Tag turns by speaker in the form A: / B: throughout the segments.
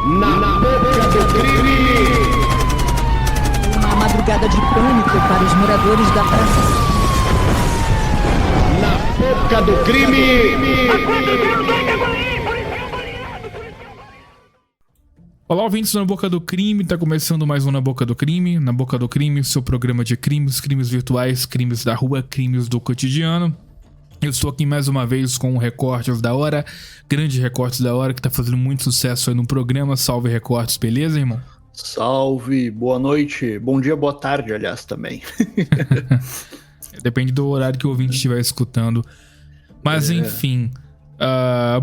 A: Na boca do crime!
B: Uma madrugada de pânico para os moradores da praça.
A: Na boca do crime!
C: Olá, ouvintes do Na Boca do Crime, tá começando mais um Na Boca do Crime. Na Boca do Crime, seu programa de crimes, crimes virtuais, crimes da rua, crimes do cotidiano. Eu estou aqui mais uma vez com o Recortes da Hora, grande Recortes da Hora, que tá fazendo muito sucesso aí no programa. Salve, Recortes, beleza, irmão?
D: Salve, boa noite, bom dia, boa tarde, aliás, também.
C: Depende do horário que o ouvinte estiver escutando. Mas, enfim...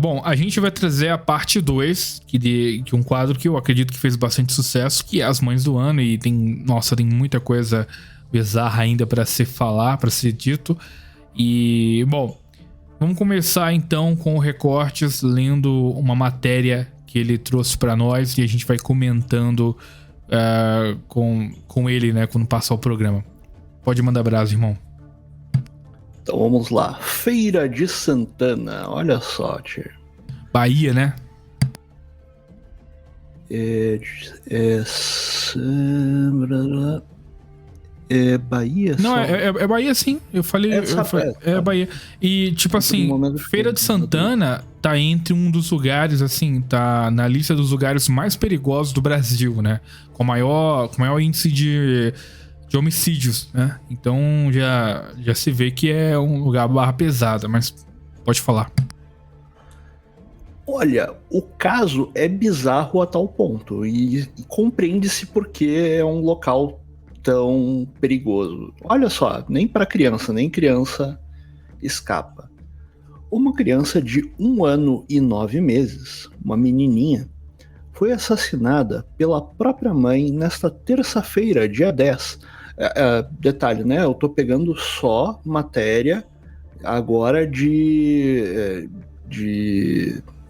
C: bom, a gente vai trazer a parte 2, que um quadro que eu acredito que fez bastante sucesso, que é As Mães do Ano, e tem muita coisa bizarra ainda pra se falar, pra ser dito. E, bom, vamos começar então com o Recortes, lendo uma matéria que ele trouxe pra nós e a gente vai comentando com ele, né, quando passar o programa. Pode mandar brasa, irmão.
D: Então vamos lá, Feira de Santana, olha só, tio.
C: Bahia, né?
D: É Bahia?
C: Não,
D: só?
C: é Bahia sim. Eu falei. É Bahia. E, tipo assim, Feira de Santana tá entre um dos lugares, assim, tá na lista dos lugares mais perigosos do Brasil, né? Com maior índice de homicídios, né? Então já se vê que é um lugar barra pesada, mas pode falar.
D: Olha, o caso é bizarro a tal ponto e compreende-se porque é um local tão perigoso. Olha só, nem criança escapa. Uma criança de 1 ano e 9 meses, uma menininha, foi assassinada pela própria mãe nesta terça-feira, dia 10. Detalhe, né? Eu tô pegando só matéria agora de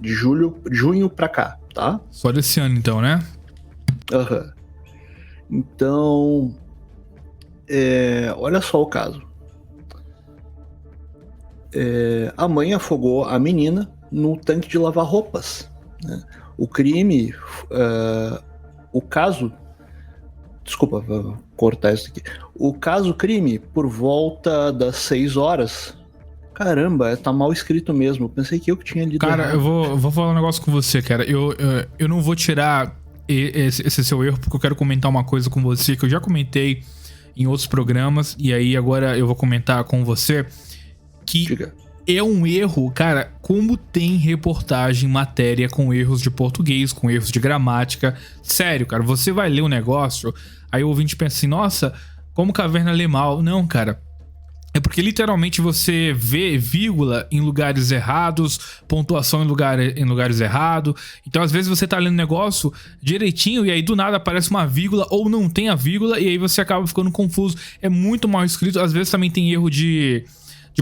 D: junho pra cá, tá?
C: Só desse ano, então, né?
D: Aham. Então, olha só o caso. A mãe afogou a menina no tanque de lavar roupas, né? O crime, o caso... Desculpa, vou cortar isso aqui. O caso crime, por volta das 6 horas... Caramba, tá mal escrito mesmo. Eu pensei que eu que tinha lido
C: Cara,
D: errado.
C: eu vou falar um negócio com você, cara. Eu não vou tirar esse seu erro, porque eu quero comentar uma coisa com você que eu já comentei em outros programas, e aí agora eu vou comentar com você que
D: Diga.
C: É um erro, cara, como tem reportagem, matéria com erros de português, com erros de gramática. Sério, cara, você vai ler o negócio, aí o ouvinte pensa assim, nossa, como Caverna lê mal. Não, cara. É porque literalmente você vê vírgula em lugares errados, pontuação em lugares errados. Então às vezes você tá lendo o negócio direitinho e aí do nada aparece uma vírgula ou não tem a vírgula e aí você acaba ficando confuso. É muito mal escrito. Às vezes também tem erro de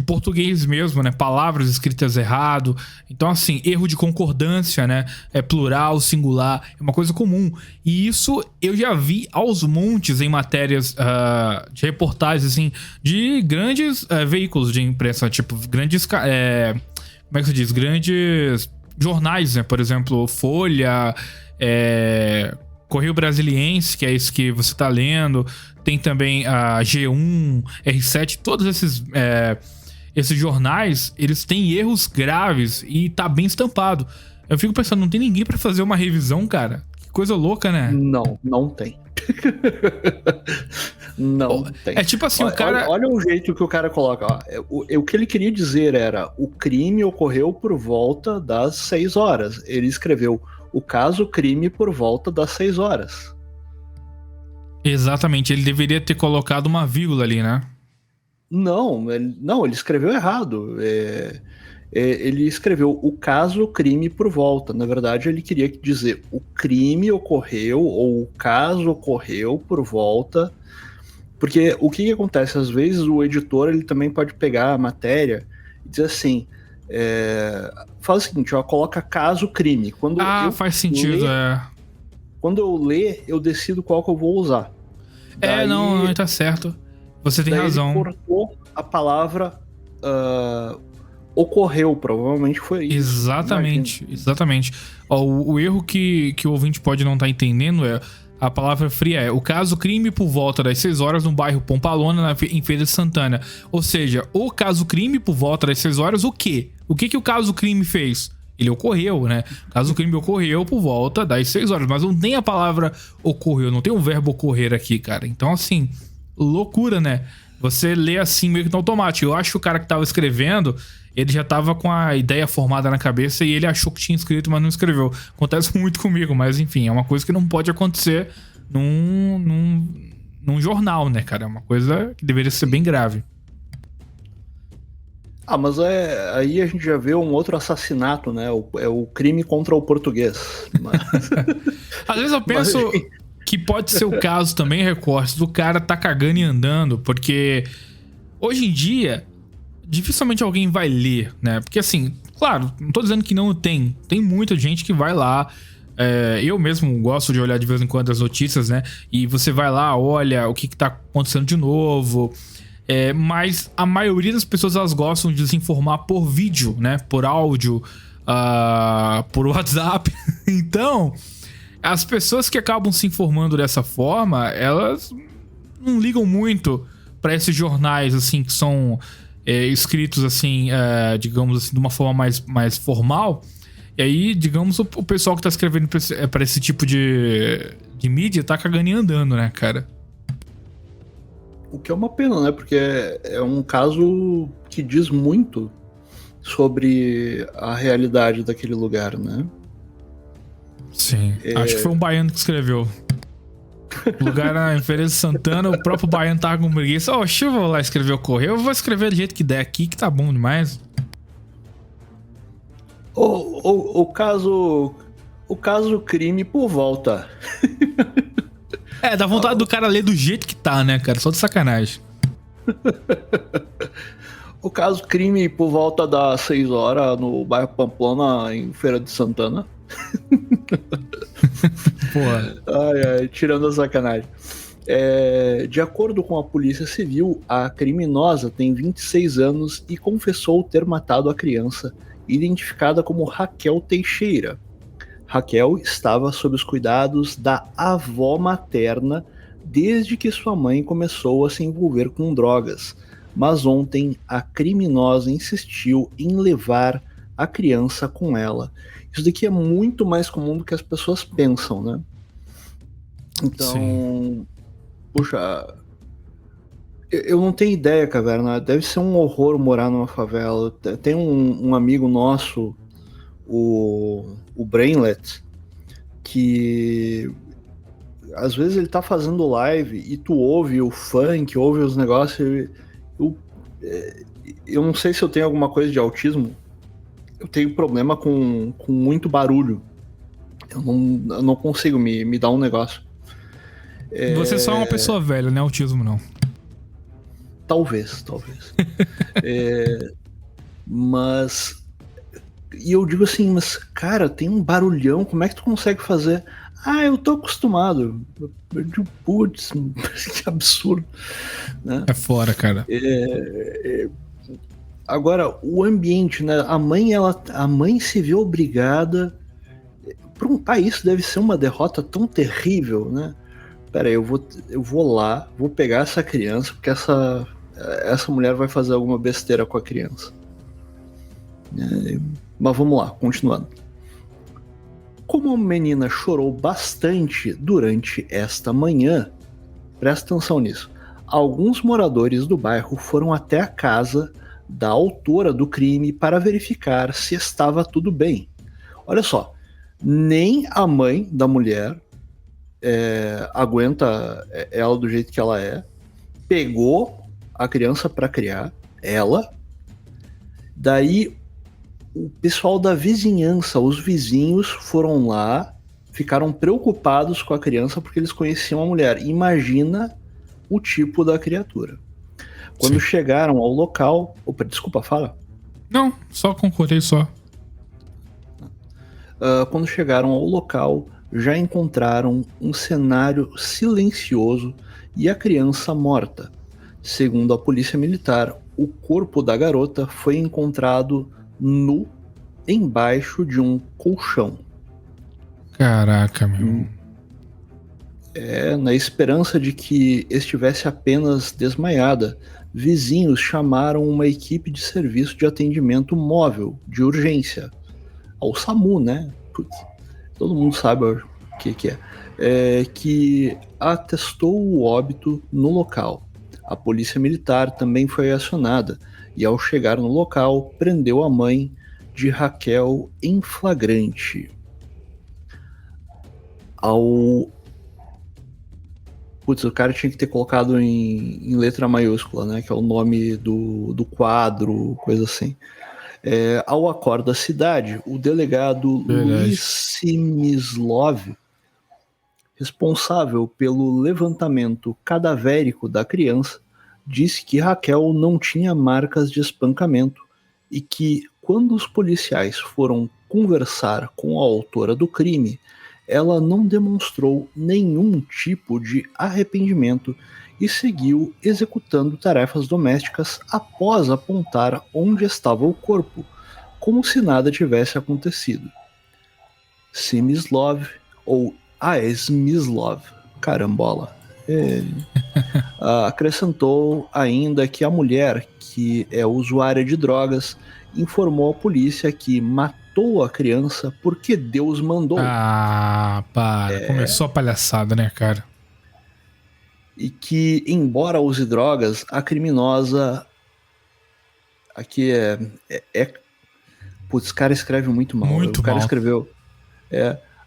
C: português mesmo, né? Palavras escritas errado. Então, assim, erro de concordância, né? É plural, singular, é uma coisa comum. E isso eu já vi aos montes em matérias de reportagens, assim, de grandes veículos de imprensa, tipo, grandes... como é que se diz? Grandes jornais, né? Por exemplo, Folha, Correio Brasiliense, que é isso que você tá lendo. Tem também a G1, R7, todos esses jornais, eles têm erros graves e tá bem estampado. Eu fico pensando, não tem ninguém pra fazer uma revisão, cara? Que coisa louca, né?
D: Não tem. Não tem.
C: É tipo assim,
D: olha,
C: o cara...
D: Olha o jeito que o cara coloca. Ó. O que ele queria dizer era, o crime ocorreu por volta das 6 horas. Ele escreveu, o caso crime por volta das 6 horas.
C: Exatamente, ele deveria ter colocado uma vírgula ali, né?
D: Não, ele escreveu errado. Ele escreveu o caso crime por volta. Na verdade, ele queria dizer o crime ocorreu ou o caso ocorreu por volta. Porque o que acontece? Às vezes o editor ele também pode pegar a matéria e dizer assim... faz o seguinte, ó, coloca caso crime. Quando
C: faz sentido,
D: Quando eu ler, eu decido qual que eu vou usar. Daí,
C: não, tá certo. Você tem razão.
D: Ele cortou a palavra ocorreu, provavelmente foi isso.
C: Exatamente. Ó, o erro que o ouvinte pode não estar entendendo é... A palavra fria é: o caso crime por volta das 6 horas no bairro Pompalona, em Feira de Santana. Ou seja, o caso crime por volta das 6 horas, o quê? O que o caso crime fez? Ele ocorreu, né? O caso crime ocorreu por volta das 6 horas. Mas não tem a palavra ocorreu, não tem o verbo ocorrer aqui, cara. Então, assim, loucura, né? Você lê assim meio que no automático. Eu acho que o cara que tava escrevendo, ele já tava com a ideia formada na cabeça e ele achou que tinha escrito, mas não escreveu. Acontece muito comigo, mas enfim, é uma coisa que não pode acontecer num jornal, né, cara? É uma coisa que deveria ser bem grave.
D: Mas aí a gente já vê um outro assassinato, né? É o crime contra o português.
C: Às vezes eu penso que pode ser o caso também, Recortes, do cara tá cagando e andando, porque hoje em dia dificilmente alguém vai ler, né? Porque assim, claro, não tô dizendo que não tem muita gente que vai lá. Eu mesmo gosto de olhar de vez em quando as notícias, né? E você vai lá, olha o que tá acontecendo de novo. Mas a maioria das pessoas, elas gostam de se informar por vídeo, né? Por áudio, por WhatsApp. Então, as pessoas que acabam se informando dessa forma, elas não ligam muito para esses jornais, assim, que são escritos, assim, digamos assim, de uma forma mais formal. E aí, digamos, o pessoal que tá escrevendo pra esse tipo de mídia tá cagando e andando, né, cara?
D: O que é uma pena, né? Porque é um caso que diz muito sobre a realidade daquele lugar, né?
C: Sim, acho que foi um baiano que escreveu. O lugar era em Feira de Santana, o próprio baiano tava com preguiça. Deixa eu lá escrever ocorreu. Eu vou escrever do jeito que der aqui, que tá bom demais.
D: O caso crime por volta.
C: Dá vontade do cara ler do jeito que tá, né, cara? Só de sacanagem.
D: O caso crime por volta das 6 horas no bairro Pamplona, em Feira de Santana.
C: Porra.
D: Tirando a sacanagem. De acordo com a Polícia Civil, a criminosa tem 26 anos e confessou ter matado a criança, identificada como Raquel Teixeira. Raquel estava sob os cuidados da avó materna desde que sua mãe começou a se envolver com drogas, mas ontem a criminosa insistiu em levar a criança com ela. Isso daqui é muito mais comum do que as pessoas pensam, né? Então, sim. Puxa, eu não tenho ideia, Caverna. Deve ser um horror morar numa favela. Tem um amigo nosso, o Brainlet, que às vezes ele tá fazendo live e tu ouve o funk, ouve os negócios. Eu não sei se eu tenho alguma coisa de autismo. Eu tenho problema com muito barulho. Eu não consigo me dar um negócio.
C: Você só é uma pessoa velha, não é autismo, não.
D: Talvez. Mas... E eu digo assim, mas cara, tem um barulhão, como é que tu consegue fazer? Eu tô acostumado. Eu digo, putz, que absurdo. Né?
C: É fora, cara.
D: Agora, o ambiente, né? A mãe se vê obrigada. Para um pai, isso deve ser uma derrota tão terrível, né? Pera aí, eu vou lá, vou pegar essa criança, porque essa mulher vai fazer alguma besteira com a criança. Mas vamos lá, continuando. Como a menina chorou bastante durante esta manhã, presta atenção nisso, alguns moradores do bairro foram até a casa da autora do crime para verificar se estava tudo bem. Olha só, nem a mãe da mulher aguenta ela do jeito que ela é, pegou a criança para criar, ela, daí o pessoal da vizinhança, os vizinhos foram lá, ficaram preocupados com a criança porque eles conheciam a mulher. Imagina o tipo da criatura. Quando chegaram ao local... Opa, desculpa, fala.
C: Não, só concordei só.
D: Quando chegaram ao local, já encontraram um cenário silencioso e a criança morta. Segundo a polícia militar, o corpo da garota foi encontrado nu embaixo de um colchão.
C: Caraca, meu.
D: Na esperança de que estivesse apenas desmaiada, vizinhos chamaram uma equipe de serviço de atendimento móvel de urgência. Ao SAMU, né? Putz, todo mundo sabe o que é. Que atestou o óbito no local. A polícia militar também foi acionada e, ao chegar no local, prendeu a mãe de Raquel em flagrante. Putz, o cara tinha que ter colocado em letra maiúscula, né? Que é o nome do quadro, coisa assim. Ao acorde da cidade, o delegado Luiz Simislov, responsável pelo levantamento cadavérico da criança, disse que Raquel não tinha marcas de espancamento e que, quando os policiais foram conversar com a autora do crime, ela não demonstrou nenhum tipo de arrependimento e seguiu executando tarefas domésticas após apontar onde estava o corpo, como se nada tivesse acontecido. Simislov, ou Smislov, carambola, acrescentou ainda que a mulher, que é usuária de drogas, informou à polícia que matou a criança porque Deus mandou.
C: Ah, para. Começou a palhaçada, né, cara?
D: E que, embora use drogas, a criminosa... Aqui Putz, o cara escreve muito mal.
C: Muito
D: o cara
C: mal.
D: escreveu...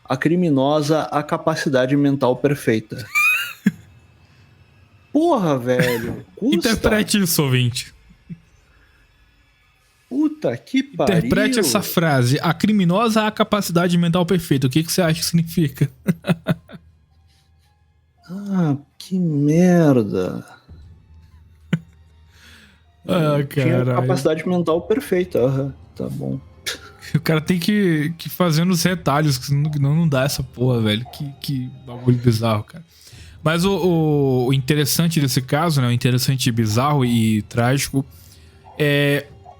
D: a criminosa, a capacidade mental perfeita. Porra, velho. Custa.
C: Interprete isso, ouvinte.
D: Puta que pariu.
C: Interprete essa frase. A criminosa a capacidade mental perfeita. O que você acha que significa?
D: Que merda. Tinha capacidade mental perfeita. Tá bom.
C: O cara tem que fazer nos retalhos, que não dá essa porra, velho. Que bagulho bizarro, cara. Mas o interessante desse caso, né? O interessante, bizarro e trágico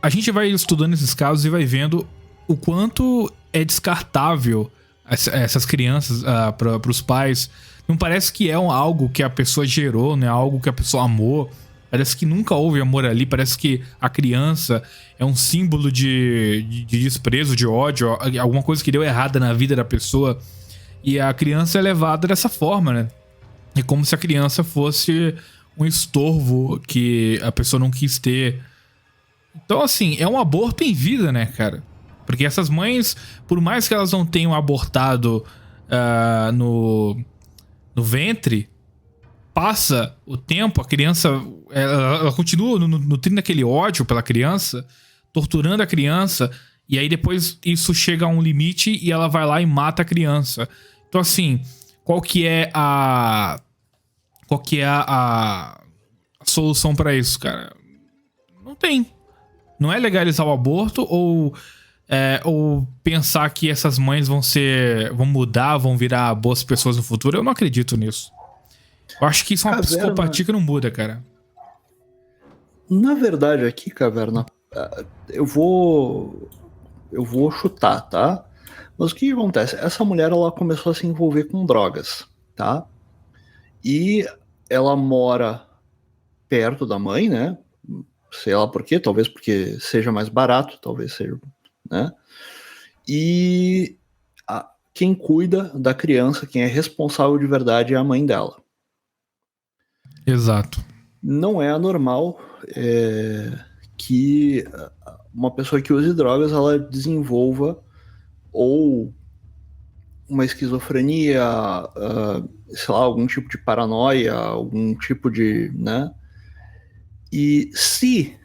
C: a gente vai estudando esses casos e vai vendo o quanto é descartável essas crianças para os pais. Não parece que é algo que a pessoa gerou, né? Algo que a pessoa amou. Parece que nunca houve amor ali. Parece que a criança é um símbolo de desprezo, de ódio, alguma coisa que deu errada na vida da pessoa. E a criança é levada dessa forma, né? É como se a criança fosse um estorvo que a pessoa não quis ter. Então, assim, é um aborto em vida, né, cara? Porque essas mães, por mais que elas não tenham abortado no ventre, passa o tempo, a criança ela continua nutrindo aquele ódio pela criança, torturando a criança, e aí depois isso chega a um limite e ela vai lá e mata a criança. Então, assim, qual que é a solução pra isso, cara? Não tem. Não é legalizar o aborto ou pensar que essas mães vão mudar, vão virar boas pessoas no futuro. Eu não acredito nisso. Eu acho que isso é uma psicopatia que não muda, cara.
D: Na verdade, aqui, Caverna, eu vou chutar, tá? Mas o que acontece? Essa mulher, ela começou a se envolver com drogas, tá? E ela mora perto da mãe, né? Sei lá por quê, talvez porque seja mais barato, talvez seja, né? E quem cuida da criança, quem é responsável de verdade é a mãe dela.
C: Exato.
D: Não é anormal que uma pessoa que use drogas, ela desenvolva ou uma esquizofrenia, sei lá, algum tipo de paranoia, algum tipo de, né? E se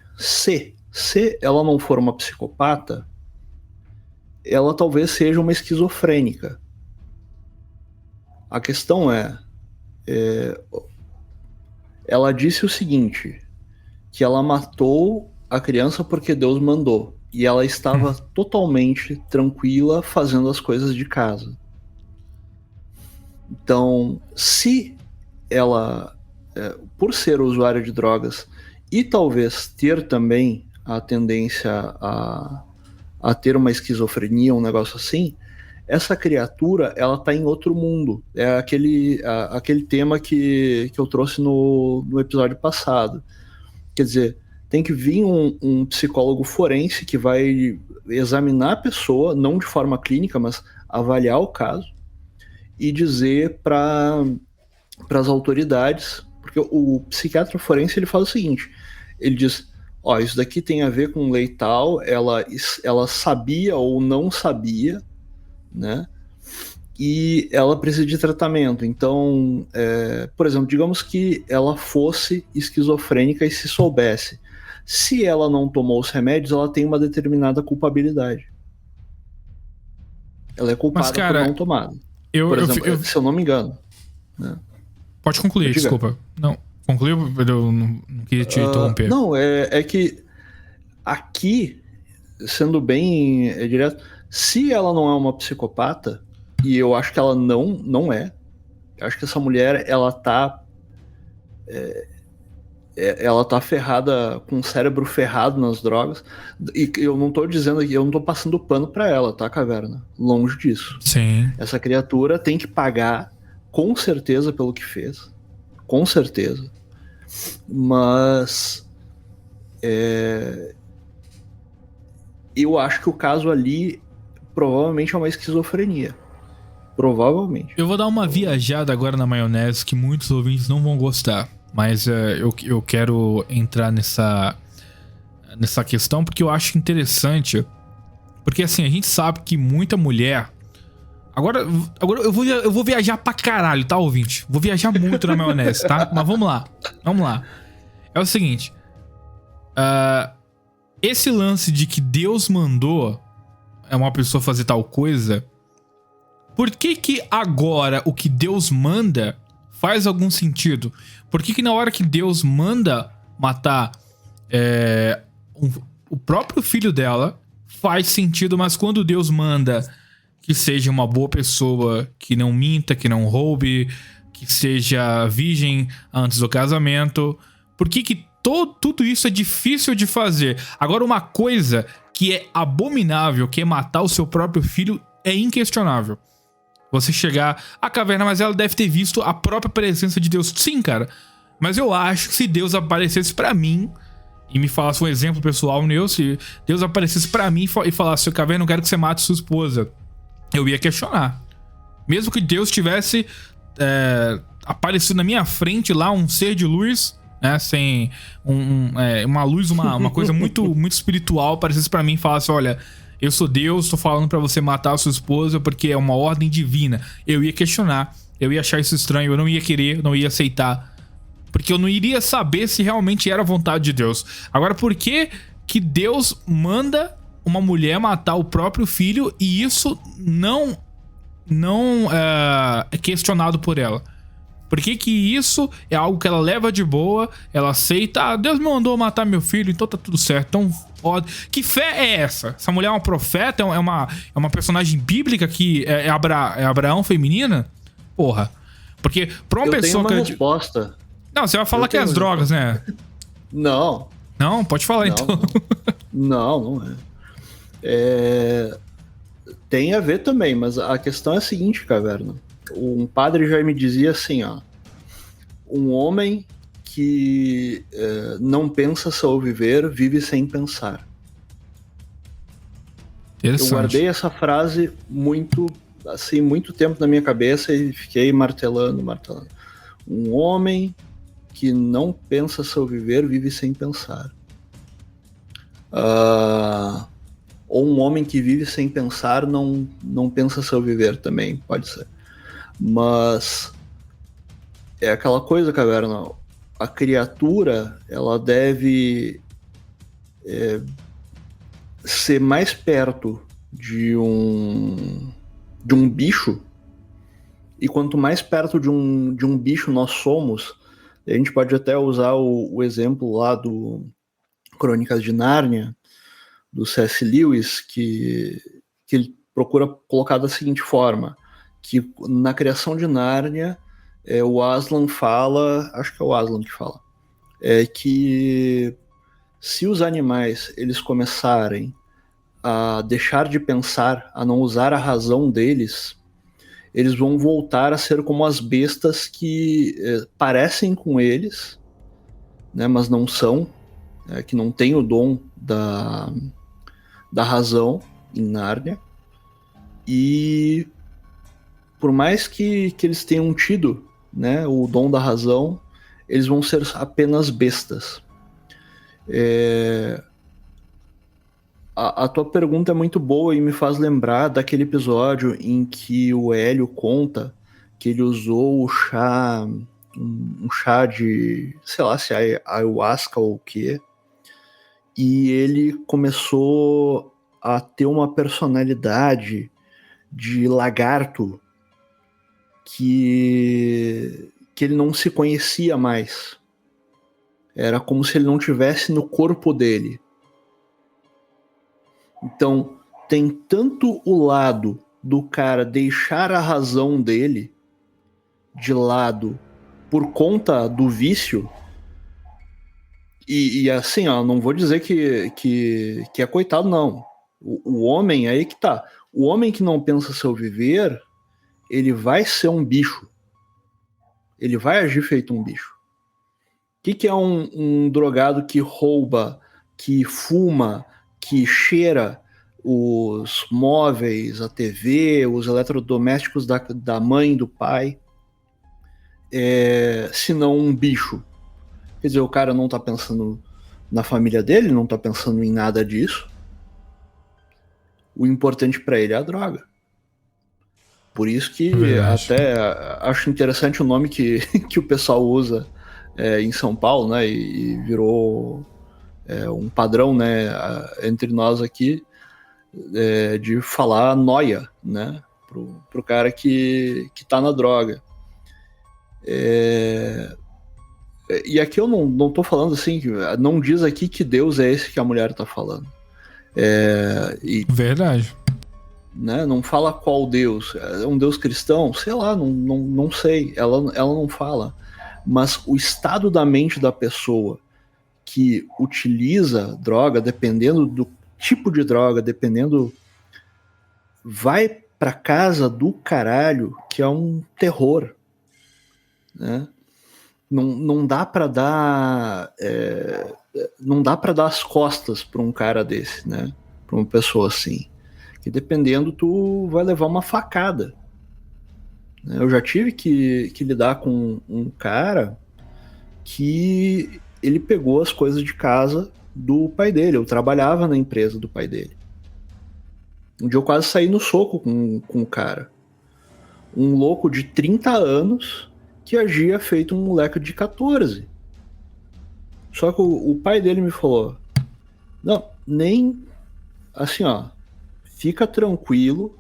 D: ela não for uma psicopata, ela talvez seja uma esquizofrênica. A questão ela disse o seguinte, que ela matou a criança porque Deus mandou, e ela estava totalmente tranquila fazendo as coisas de casa. Então, se ela, por ser usuária de drogas, e talvez ter também a tendência a ter uma esquizofrenia, um negócio assim, essa criatura, ela tá em outro mundo. É aquele tema que eu trouxe no episódio passado. Quer dizer, tem que vir um psicólogo forense que vai examinar a pessoa, não de forma clínica, mas avaliar o caso e dizer para as autoridades, porque o psiquiatra forense ele fala o seguinte, ele diz, ó, isso daqui tem a ver com lei tal, ela sabia ou não sabia, né? E ela precisa de tratamento. Então, por exemplo, digamos que ela fosse esquizofrênica e se soubesse. Se ela não tomou os remédios, ela tem uma determinada culpabilidade. Ela é culpada, mas, cara, por não tomar. Por exemplo, se eu não me engano. Né?
C: Pode concluir, desculpa. Não, concluiu, eu não queria te interromper.
D: Não, é que aqui, sendo bem direto, se ela não é uma psicopata, e eu acho que ela não é, eu acho que essa mulher, ela tá ferrada, com o cérebro ferrado nas drogas, e eu não tô dizendo aqui, eu não tô passando pano pra ela, tá, Caverna? Longe disso.
C: Sim.
D: Essa criatura tem que pagar, com certeza, pelo que fez, com certeza, mas eu acho que o caso ali provavelmente é uma esquizofrenia. Provavelmente.
C: Eu vou dar uma viajada agora na maionese que muitos ouvintes não vão gostar. Mas eu quero entrar nessa questão porque eu acho interessante. Porque assim, a gente sabe que muita mulher... Agora eu vou viajar pra caralho, tá, ouvinte? Vou viajar muito na maionese, tá? Mas vamos lá. É o seguinte. Esse lance de que Deus mandou uma pessoa fazer tal coisa... Por que agora o que Deus manda faz algum sentido? Por que na hora que Deus manda matar o próprio filho dela faz sentido, mas quando Deus manda que seja uma boa pessoa, que não minta, que não roube, que seja virgem antes do casamento, por que tudo isso é difícil de fazer? Agora, uma coisa que é abominável, que é matar o seu próprio filho, é inquestionável. Você chegar à caverna, mas ela deve ter visto a própria presença de Deus. Sim, cara. Mas eu acho que se Deus aparecesse pra mim e me falasse um exemplo pessoal meu, se Deus aparecesse pra mim e falasse, caverna, eu quero que você mate sua esposa, eu ia questionar. Mesmo que Deus tivesse aparecido na minha frente lá, um ser de luz, né, sem uma luz, uma coisa muito, muito espiritual, aparecesse pra mim e falasse, olha... Eu sou Deus, tô falando pra você matar a sua esposa porque é uma ordem divina. Eu ia questionar, eu ia achar isso estranho, eu não ia querer, não ia aceitar. Porque eu não iria saber se realmente era a vontade de Deus. Agora, por que Deus manda uma mulher matar o próprio filho e isso não é questionado por ela? Por que isso é algo que ela leva de boa, ela aceita, Deus me mandou matar meu filho, então tá tudo certo, então pode. Que fé é essa? Essa mulher é uma profeta, é uma personagem bíblica que é Abraão feminina? Porra. Porque pra uma pessoa
D: que... Eu tenho uma resposta.
C: Não, você vai falar que é as drogas, né?
D: Não.
C: Não? Pode falar,
D: não,
C: então.
D: Não é. Tem a ver também, mas a questão é a seguinte, Caverna. Um padre já me dizia assim, ó, um homem que não pensa só viver, vive sem pensar. Eu guardei essa frase muito tempo na minha cabeça e fiquei martelando. Um homem que não pensa só viver, vive sem pensar. Ou um homem que vive sem pensar, não pensa só viver também, pode ser. Mas é aquela coisa, Caverna, a criatura, ela deve ser mais perto de um bicho, e quanto mais perto de um bicho nós somos, a gente pode até usar o exemplo lá do Crônicas de Nárnia, do C.S. Lewis, que ele procura colocar da seguinte forma, que na criação de Nárnia, o Aslan fala, acho que é o Aslan que fala, que se os animais eles começarem a deixar de pensar, a não usar a razão deles, eles vão voltar a ser como as bestas que parecem com eles, né, mas não são, que não têm o dom da razão em Nárnia. E por mais que eles tenham tido, né, o dom da razão, eles vão ser apenas bestas. A tua pergunta é muito boa e me faz lembrar daquele episódio em que o Hélio conta que ele usou o chá, um chá de, sei lá se é ayahuasca ou o quê, e ele começou a ter uma personalidade de lagarto que ele não se conhecia mais. Era como se ele não tivesse no corpo dele. Então, tem tanto o lado do cara deixar a razão dele de lado por conta do vício, e assim, ó, não vou dizer que é coitado, não. O homem, aí que tá. O homem que não pensa seu viver, ele vai ser um bicho. Ele vai agir feito um bicho. O que é um drogado que rouba, que fuma, que cheira os móveis, a TV, os eletrodomésticos da mãe e do pai, se não um bicho? Quer dizer, o cara não tá pensando na família dele, não tá pensando em nada disso. O importante para ele é a droga. Por isso que até acho interessante o nome que o pessoal usa em São Paulo, né, e virou um padrão, né, entre nós aqui, de falar noia, né, pro cara que tá na droga. E aqui eu não tô falando assim, não diz aqui que Deus é esse que a mulher tá falando.
C: Verdade.
D: Né, não fala qual Deus. É um Deus cristão? Sei lá, não sei. Ela não fala. Mas o estado da mente da pessoa que utiliza droga, dependendo do tipo de droga, dependendo, vai pra casa do caralho, que é um terror, né? Não dá pra dar não dá pra dar as costas pra um cara desse, né? Pra uma pessoa assim, que dependendo tu vai levar uma facada. Eu já tive que lidar com um cara que ele pegou as coisas de casa do pai dele. Eu trabalhava na empresa do pai dele. Um dia eu quase saí no soco com o cara. Um louco de 30 anos que agia feito um moleque de 14. Só que o pai dele me falou: não, nem assim, ó, fica tranquilo,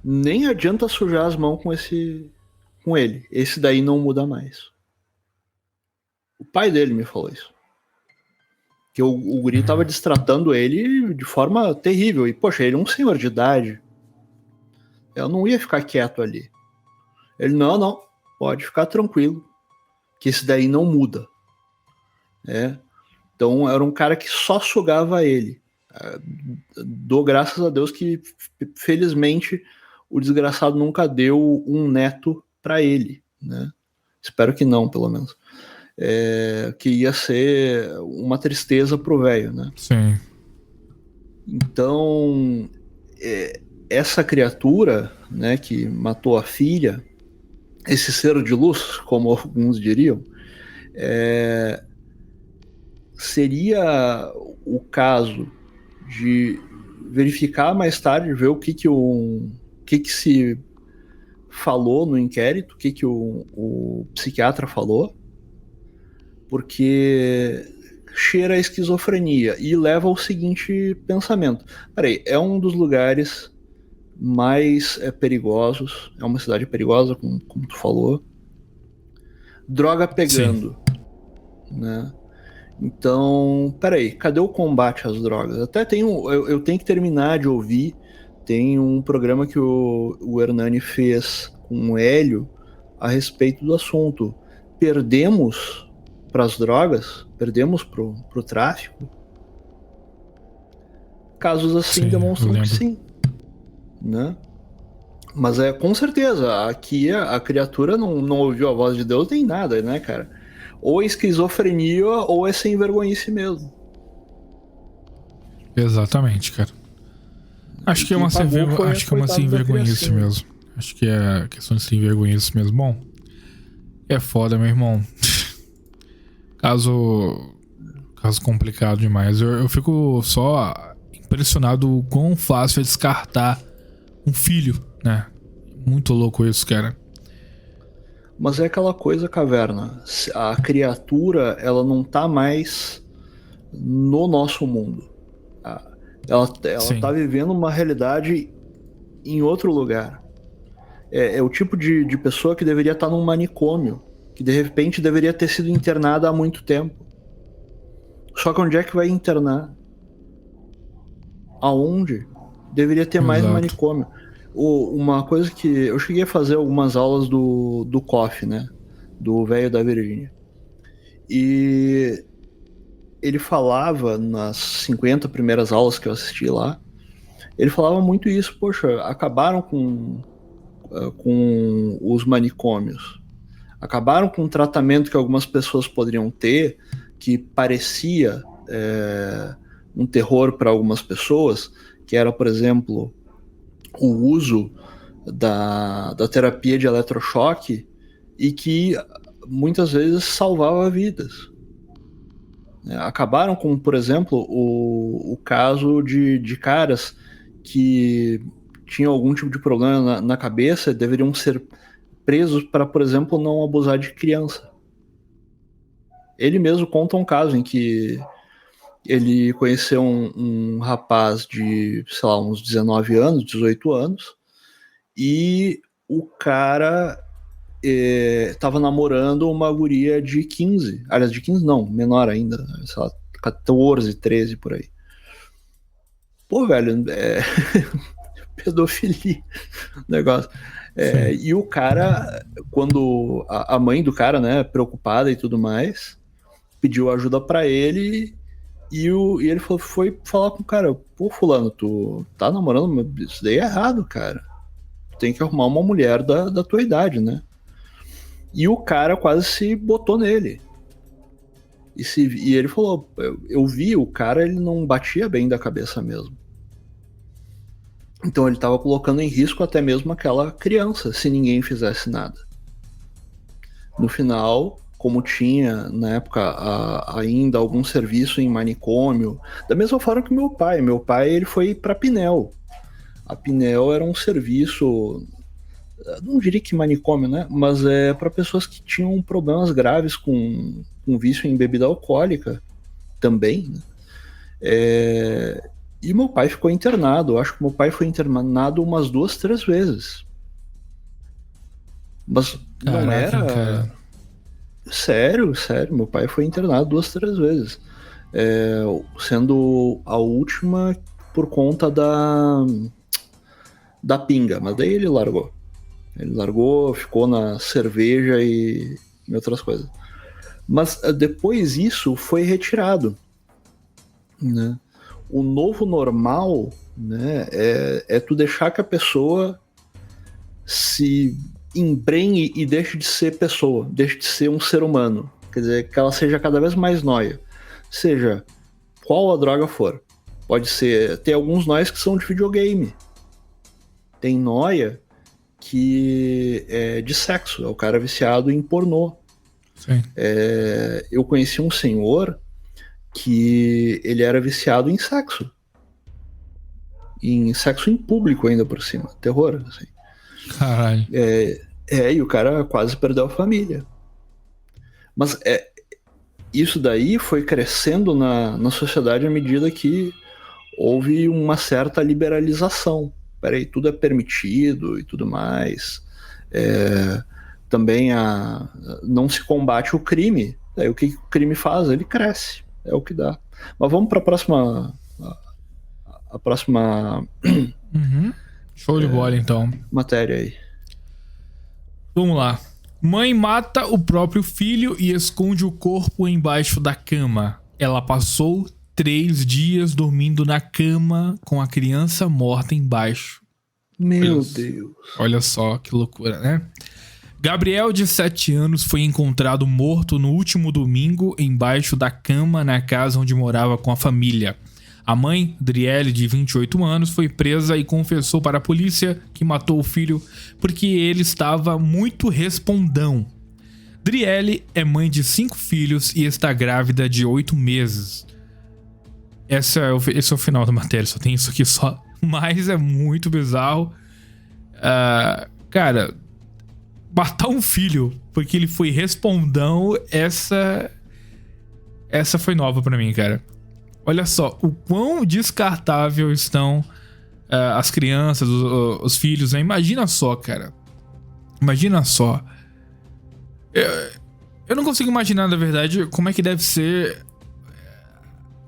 D: nem adianta sujar as mãos com ele. Esse daí não muda mais. O pai dele me falou isso. Que o guri tava destratando ele de forma terrível. E, poxa, ele é um senhor de idade. Eu não ia ficar quieto ali. Ele, não, pode ficar tranquilo, que esse daí não muda. Então, era um cara que só sugava ele. Dou graças a Deus que, felizmente, o desgraçado nunca deu um neto para ele, né? Espero que não, pelo menos. Que ia ser uma tristeza pro velho, né?
C: Sim.
D: Então, essa criatura, né, que matou a filha, esse ser de luz, como alguns diriam, seria o caso de verificar mais tarde, ver o que se falou no inquérito, o que o psiquiatra falou, porque cheira a esquizofrenia e leva ao seguinte pensamento: peraí, é um dos lugares mais perigosos, é uma cidade perigosa, como tu falou, droga pegando. Sim. Né? Então, peraí, cadê o combate às drogas? Até eu tenho que terminar de ouvir, tem um programa que o Hernani fez com o Hélio a respeito do assunto. Perdemos para as drogas, perdemos pro tráfico. casos assim
C: Sim,
D: demonstram
C: eu
D: que
C: lembro.
D: sim, né? Mas com certeza, aqui a criatura não ouviu a voz de Deus nem nada, né, cara? Ou é esquizofrenia ou é sem vergonhice mesmo.
C: Exatamente, cara. Acho que é uma, acho que é uma sem vergonhice mesmo. Acho que é questão de sem vergonhice mesmo. Bom, é foda, meu irmão. Caso complicado demais. Eu fico só impressionado o quão fácil é descartar um filho, né? Muito louco isso, cara.
D: Mas é aquela coisa, Caverna. A criatura, ela não tá mais no nosso mundo. Ela
C: Sim.
D: tá vivendo uma realidade em outro lugar. É o tipo de pessoa que deveria estar num manicômio, que de repente deveria ter sido internada há muito tempo. Só que onde é que vai internar? Aonde? Deveria ter mais manicômio. Uma coisa que eu cheguei a fazer algumas aulas do Koff, né? Do velho da Virgínia. E ele falava nas 50 primeiras aulas que eu assisti lá, ele falava muito isso, poxa, acabaram com os manicômios. Acabaram com o tratamento que algumas pessoas poderiam ter, que parecia um terror para algumas pessoas, que era, por exemplo, o uso da terapia de eletrochoque e que muitas vezes salvava vidas. Acabaram com, por exemplo, o caso de caras que tinham algum tipo de problema na cabeça, deveriam ser presos para, por exemplo, não abusar de criança. Ele mesmo conta um caso em que ele conheceu um rapaz de, sei lá, uns 19 anos, 18 anos, e o cara estava namorando uma guria de 15, aliás, de 15 não, menor ainda, sei lá, 14, 13 por aí. Pô, velho, pedofilia negócio. E o cara, quando a mãe do cara, né, preocupada e tudo mais, pediu ajuda pra ele e ele foi falar com o cara, pô, fulano, tu tá namorando, isso daí é errado, cara. Tu tem que arrumar uma mulher da tua idade, né? E o cara quase se botou nele. E ele falou, eu vi, o cara, ele não batia bem da cabeça mesmo. Então ele estava colocando em risco até mesmo aquela criança, se ninguém fizesse nada. No final, como tinha na época ainda algum serviço em manicômio, da mesma forma que meu pai ele foi para Pinel. A Pinel era um serviço, não diria que manicômio, né? Mas para pessoas que tinham problemas graves com vício em bebida alcoólica também, né? E meu pai ficou internado. Eu acho que meu pai foi internado umas 2, 3 vezes. Mas
C: Caraca,
D: não era...
C: Cara.
D: Sério, meu pai foi internado 2, 3 vezes. Sendo a última por conta da pinga. Mas daí ele largou. Ele largou, ficou na cerveja e outras coisas. Mas depois isso foi retirado, né? O novo normal, né, é tu deixar que a pessoa se embrenhe e deixe de ser pessoa, deixe de ser um ser humano. Quer dizer, que ela seja cada vez mais nóia. Seja qual a droga for. Pode ser... Tem alguns nóias que são de videogame. Tem nóia que é de sexo. É o cara viciado em pornô.
C: Sim.
D: Eu conheci um senhor que ele era viciado em sexo em público ainda por cima, terror, assim.
C: Caralho.
D: E o cara quase perdeu a família. Mas isso daí foi crescendo na sociedade à medida que houve uma certa liberalização. Peraí, tudo é permitido e tudo mais. Também não se combate o crime. Aí o que o crime faz? Ele cresce. É o que dá. Mas vamos para a próxima
C: Uhum. Show de bola, então.
D: matéria aí.
C: Vamos lá. Mãe mata o próprio filho e esconde o corpo embaixo da cama. Ela passou 3 dias dormindo na cama com a criança morta embaixo.
D: Meu Deus.
C: Olha só que loucura, né? Gabriel, de 7 anos, foi encontrado morto no último domingo embaixo da cama na casa onde morava com a família. A mãe, Driele, de 28 anos, foi presa e confessou para a polícia que matou o filho porque ele estava muito respondão. Driele é mãe de 5 filhos e está grávida de 8 meses. Esse é o final da matéria, só tem isso aqui só. Mas é muito bizarro. Cara, matar um filho porque ele foi respondão, essa foi nova pra mim, cara. Olha só o quão descartável estão as crianças, os filhos, né? Imagina só, cara. Imagina só. Eu não consigo imaginar, na verdade, como é que deve ser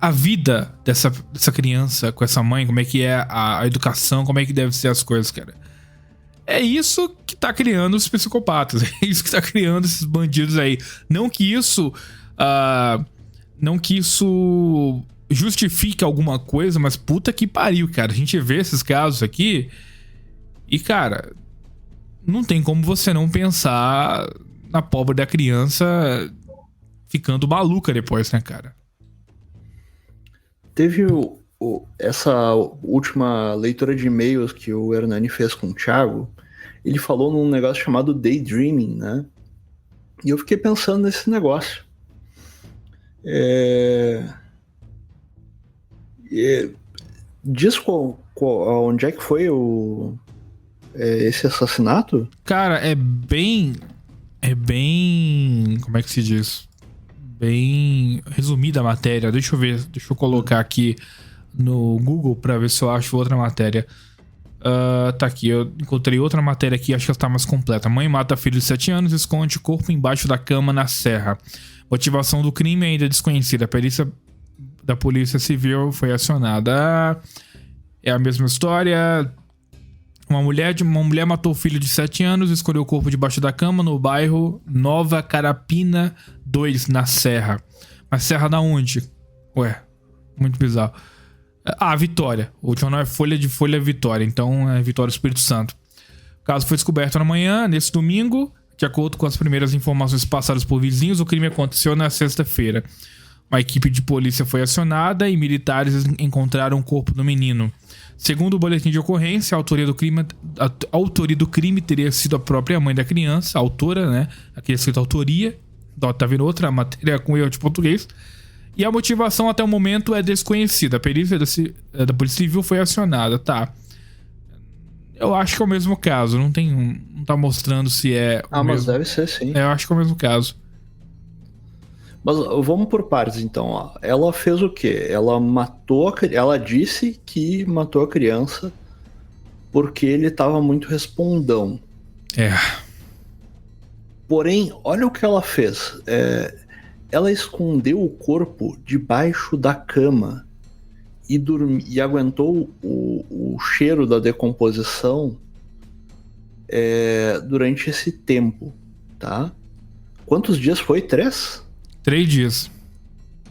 C: a vida dessa criança com essa mãe, como é que é a educação, como é que deve ser as coisas, cara. É isso que tá criando os psicopatas, é isso que tá criando esses bandidos aí. Não que isso justifique alguma coisa, mas puta que pariu, cara. A gente vê esses casos aqui e, cara, não tem como você não pensar na pobre da criança ficando maluca depois, né, cara?
D: Teve essa última leitura de e-mails que o Hernani fez com o Thiago. Ele falou num negócio chamado daydreaming, né? E eu fiquei pensando nesse negócio. Diz onde é que foi esse assassinato?
C: Cara, é bem... Como é que se diz? Bem resumida a matéria. Deixa eu ver. Deixa eu colocar aqui no Google pra ver se eu acho outra matéria. Tá aqui. Eu encontrei outra matéria aqui. Acho que ela tá mais completa. Mãe mata filho de 7 anos e esconde o corpo embaixo da cama na serra. Motivação do crime ainda desconhecida. A perícia da Polícia Civil foi acionada. É a mesma história. Uma mulher matou o filho de 7 anos e escolheu o corpo debaixo da cama no bairro Nova Carapina 2, na Serra. Mas Serra da onde? Ué, muito bizarro. Vitória. O jornal é Folha Vitória, então é Vitória Espírito Santo. O caso foi descoberto na manhã, nesse domingo. De acordo com as primeiras informações passadas por vizinhos, o crime aconteceu na sexta-feira. Uma equipe de polícia foi acionada e militares encontraram o corpo do menino. Segundo o boletim de ocorrência, a autoria do crime teria sido a própria mãe da criança, a autora, né? Aqui é escrito autoria. Tá vendo outra matéria com erro de português. E a motivação até o momento é desconhecida. A perícia da Polícia Civil foi acionada, tá? Eu acho que é o mesmo caso. Não tá mostrando se é o
D: mas
C: mesmo.
D: Deve ser, sim.
C: Eu acho que é o mesmo caso.
D: Mas vamos por partes, então. Ó. Ela fez o quê? Ela disse que matou a criança porque ele estava muito respondão. Porém, olha o que ela fez. Ela escondeu o corpo debaixo da cama e aguentou o cheiro da decomposição durante esse tempo, tá? Quantos dias foi? 3?
C: 3 dias.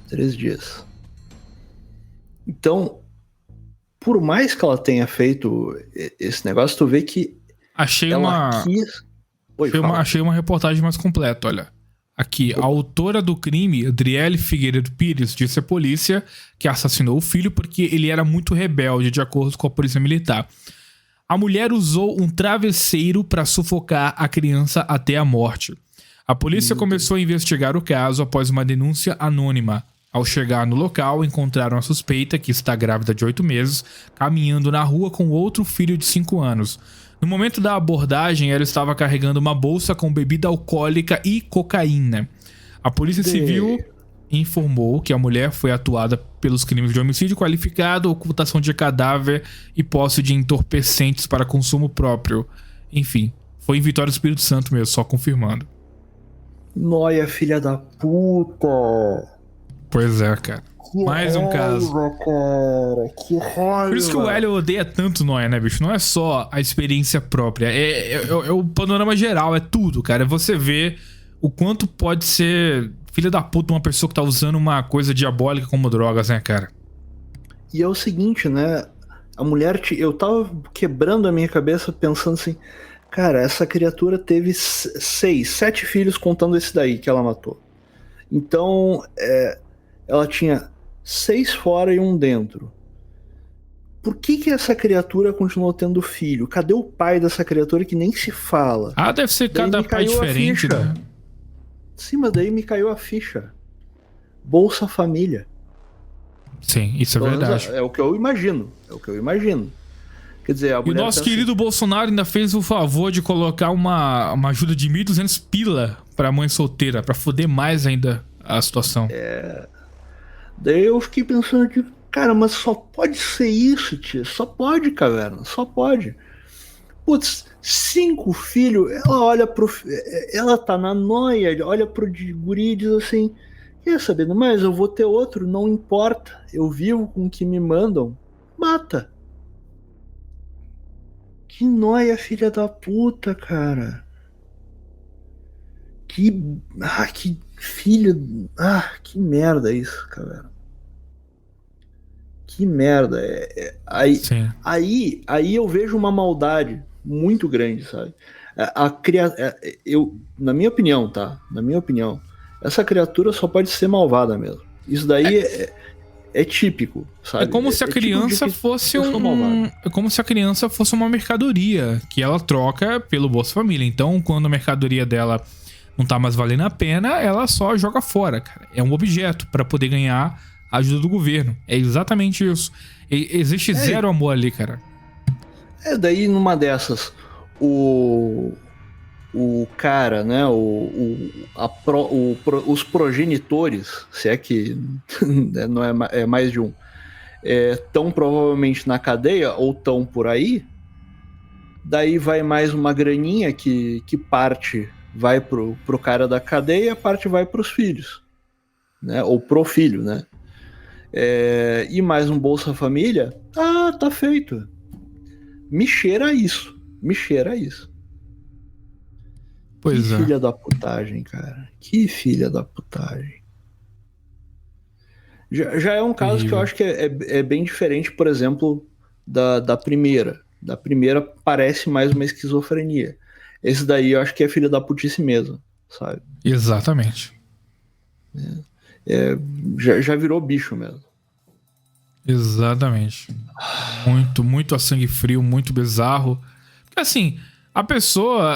D: 3 dias. Então, por mais que ela tenha feito esse negócio, tu vê que
C: achei
D: ela quis...
C: achei uma reportagem mais completa, olha. Aqui, a autora do crime, Driele Figueiredo Pires, disse à polícia que assassinou o filho porque ele era muito rebelde, de acordo com a polícia militar. A mulher usou um travesseiro para sufocar a criança até a morte. A polícia começou a investigar o caso após uma denúncia anônima. Ao chegar no local, encontraram a suspeita, que está grávida de 8 meses, caminhando na rua com outro filho de 5 anos. No momento da abordagem, ela estava carregando uma bolsa com bebida alcoólica e cocaína. A Polícia Civil informou que a mulher foi atuada pelos crimes de homicídio qualificado, ocultação de cadáver e posse de entorpecentes para consumo próprio. Enfim, foi em Vitória do Espírito Santo mesmo, só confirmando.
D: Nóia, filha da puta!
C: Pois é, cara.
D: Que
C: mais um caso.
D: Cara, que raiva.
C: Por isso que o Hélio odeia tanto Nóia, né, bicho? Não é só a experiência própria. É o panorama geral, é tudo, cara. É você ver o quanto pode ser filha da puta, uma pessoa que tá usando uma coisa diabólica como drogas, né, cara?
D: E é o seguinte, né? A mulher, eu tava quebrando a minha cabeça pensando assim, cara, essa criatura teve 7 filhos contando esse daí que ela matou. Então, ela tinha 6 fora e um dentro. Por que essa criatura continuou tendo filho? Cadê o pai dessa criatura que nem se fala?
C: Ah, deve ser
D: Daí
C: cada
D: me
C: pai
D: caiu a
C: diferente,
D: ficha.
C: né?
D: Sim, mas daí me caiu a ficha. Bolsa Família.
C: Sim, isso é
D: Pelo menos
C: verdade.
D: é o que eu imagino. É o que eu imagino. Quer dizer, a
C: E o
D: mulher
C: nosso
D: tá
C: querido Bolsonaro ainda fez o favor de colocar uma ajuda de 1.200 pila pra mãe solteira, pra foder mais ainda a situação.
D: Daí eu fiquei pensando que, cara, mas só pode ser isso, tia. Só pode, Caverna. Só pode. Putz, 5 filhos, ela olha pro. Ela tá na noia, olha pro guri e diz assim: quer saber, mas eu vou ter outro, não importa. Eu vivo com o que me mandam. Mata. Que noia, filha da puta, cara. Que filha. Que merda isso, cara. Que merda.
C: Sim.
D: Aí eu vejo uma maldade muito grande, sabe? Na minha opinião, tá? Na minha opinião, essa criatura só pode ser malvada mesmo. Isso daí é típico, sabe?
C: É como se a criança fosse É como se a criança fosse uma mercadoria que ela troca pelo Bolsa Família. Então, quando a mercadoria dela não tá mais valendo a pena, ela só joga fora, cara. É um objeto pra poder ganhar a ajuda do governo. É exatamente isso. Existe zero amor ali, cara.
D: Daí numa dessas, o cara, né, os progenitores, se é que não é mais de um, tão provavelmente na cadeia ou tão por aí, daí vai mais uma graninha que parte vai pro cara da cadeia, parte vai pros filhos, né, ou pro filho, né, e mais um Bolsa Família, tá feito. Me cheira isso.
C: Pois
D: que
C: é.
D: filha da putagem, cara. Que filha da putagem. Já é um caso que eu acho que é bem diferente, por exemplo, da primeira. Da primeira parece mais uma esquizofrenia. Esse daí eu acho que é filha da putice mesmo, sabe?
C: Exatamente.
D: Já virou bicho mesmo.
C: Exatamente. Muito, muito a sangue frio, muito bizarro. Porque assim, a pessoa,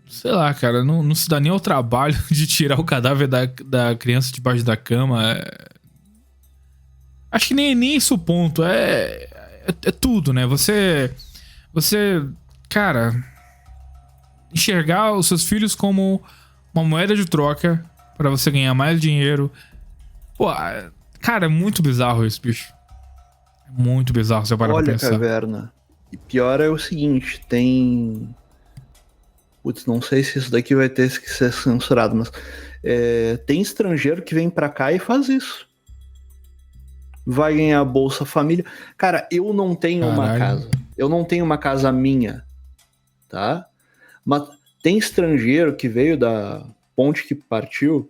C: sei lá, cara, não se dá nem ao trabalho de tirar o cadáver da criança debaixo da cama. Acho que nem isso o ponto. É tudo, né? Você, cara, enxergar os seus filhos como uma moeda de troca pra você ganhar mais dinheiro. Pô, cara, é muito bizarro isso, bicho. É muito bizarro você parar pra pensar.
D: Olha, Caverna. E pior é o seguinte, tem... Putz, não sei se isso daqui vai ter que ser censurado, mas tem estrangeiro que vem pra cá e faz isso. Vai ganhar Bolsa Família. Cara, eu não tenho uma casa. Eu não tenho uma casa minha, tá? Mas tem estrangeiro que veio da ponte que partiu,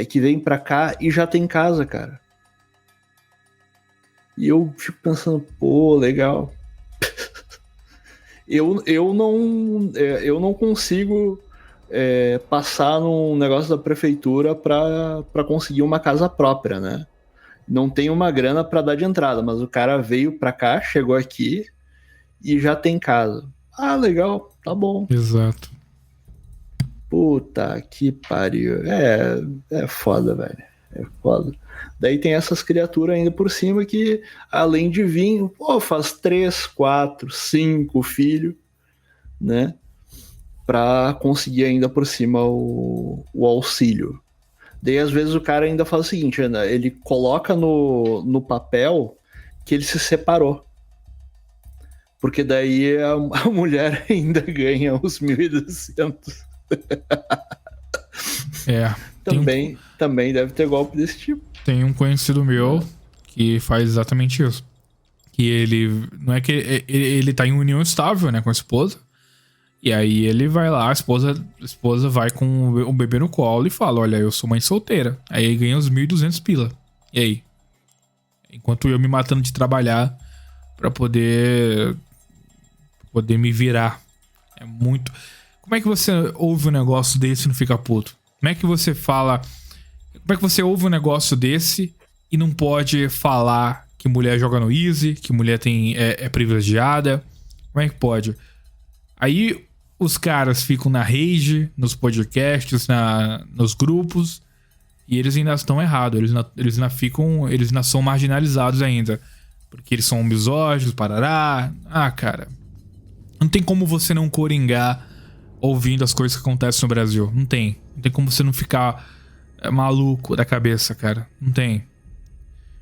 D: que vem pra cá e já tem casa, cara. E eu fico pensando, pô, legal. eu não consigo passar num negócio da prefeitura pra conseguir uma casa própria, né? Não tenho uma grana pra dar de entrada, mas o cara veio pra cá, chegou aqui e já tem casa. Legal, tá bom.
C: Exato.
D: Puta que pariu. É foda, velho. É foda. Daí tem essas criaturas ainda por cima que, além de vir, faz 3, 4, 5 filhos, né? Pra conseguir ainda por cima o auxílio. Daí às vezes o cara ainda faz o seguinte, né? Ele coloca no papel que ele se separou. Porque daí a mulher ainda ganha os 1.200. Também deve ter golpe desse tipo.
C: Tem um conhecido meu que faz exatamente isso. Que ele... Não é que ele tá em união estável, né, com a esposa. E aí ele vai lá, a esposa vai com o bebê no colo e fala, olha, eu sou mãe solteira. Aí ele ganha os 1.200 pila. E aí? Enquanto eu me matando de trabalhar pra poder me virar. É muito... Como é que você ouve um negócio desse e não fica puto? Como é que você fala... Como é que você ouve um negócio desse e não pode falar que mulher joga no easy, que mulher é privilegiada? Como é que pode? Aí os caras ficam na rage, nos podcasts, nos grupos, e eles ainda estão errados. Eles ainda são marginalizados ainda. Porque eles são misóginos, parará. Ah, cara. Não tem como você não coringar ouvindo as coisas que acontecem no Brasil. Não tem. Não tem como você não ficar maluco da cabeça, cara. Não tem.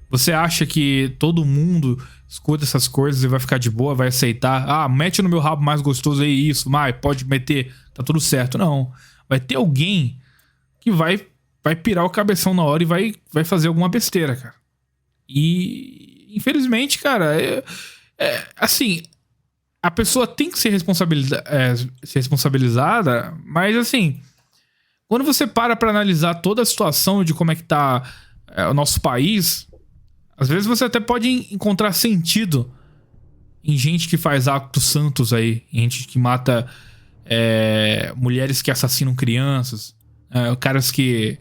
C: Você acha que todo mundo escuta essas coisas e vai ficar de boa, vai aceitar? Ah, mete no meu rabo mais gostoso aí isso, mas pode meter, tá tudo certo. Não. Vai ter alguém que vai pirar o cabeção na hora e vai fazer alguma besteira, cara. E, infelizmente, cara, assim, a pessoa tem que ser responsabilizada, mas, assim, quando você para pra analisar toda a situação de como é que tá o nosso país, às vezes você até pode encontrar sentido em gente que faz atos santos aí, em gente que mata mulheres que assassinam crianças, caras que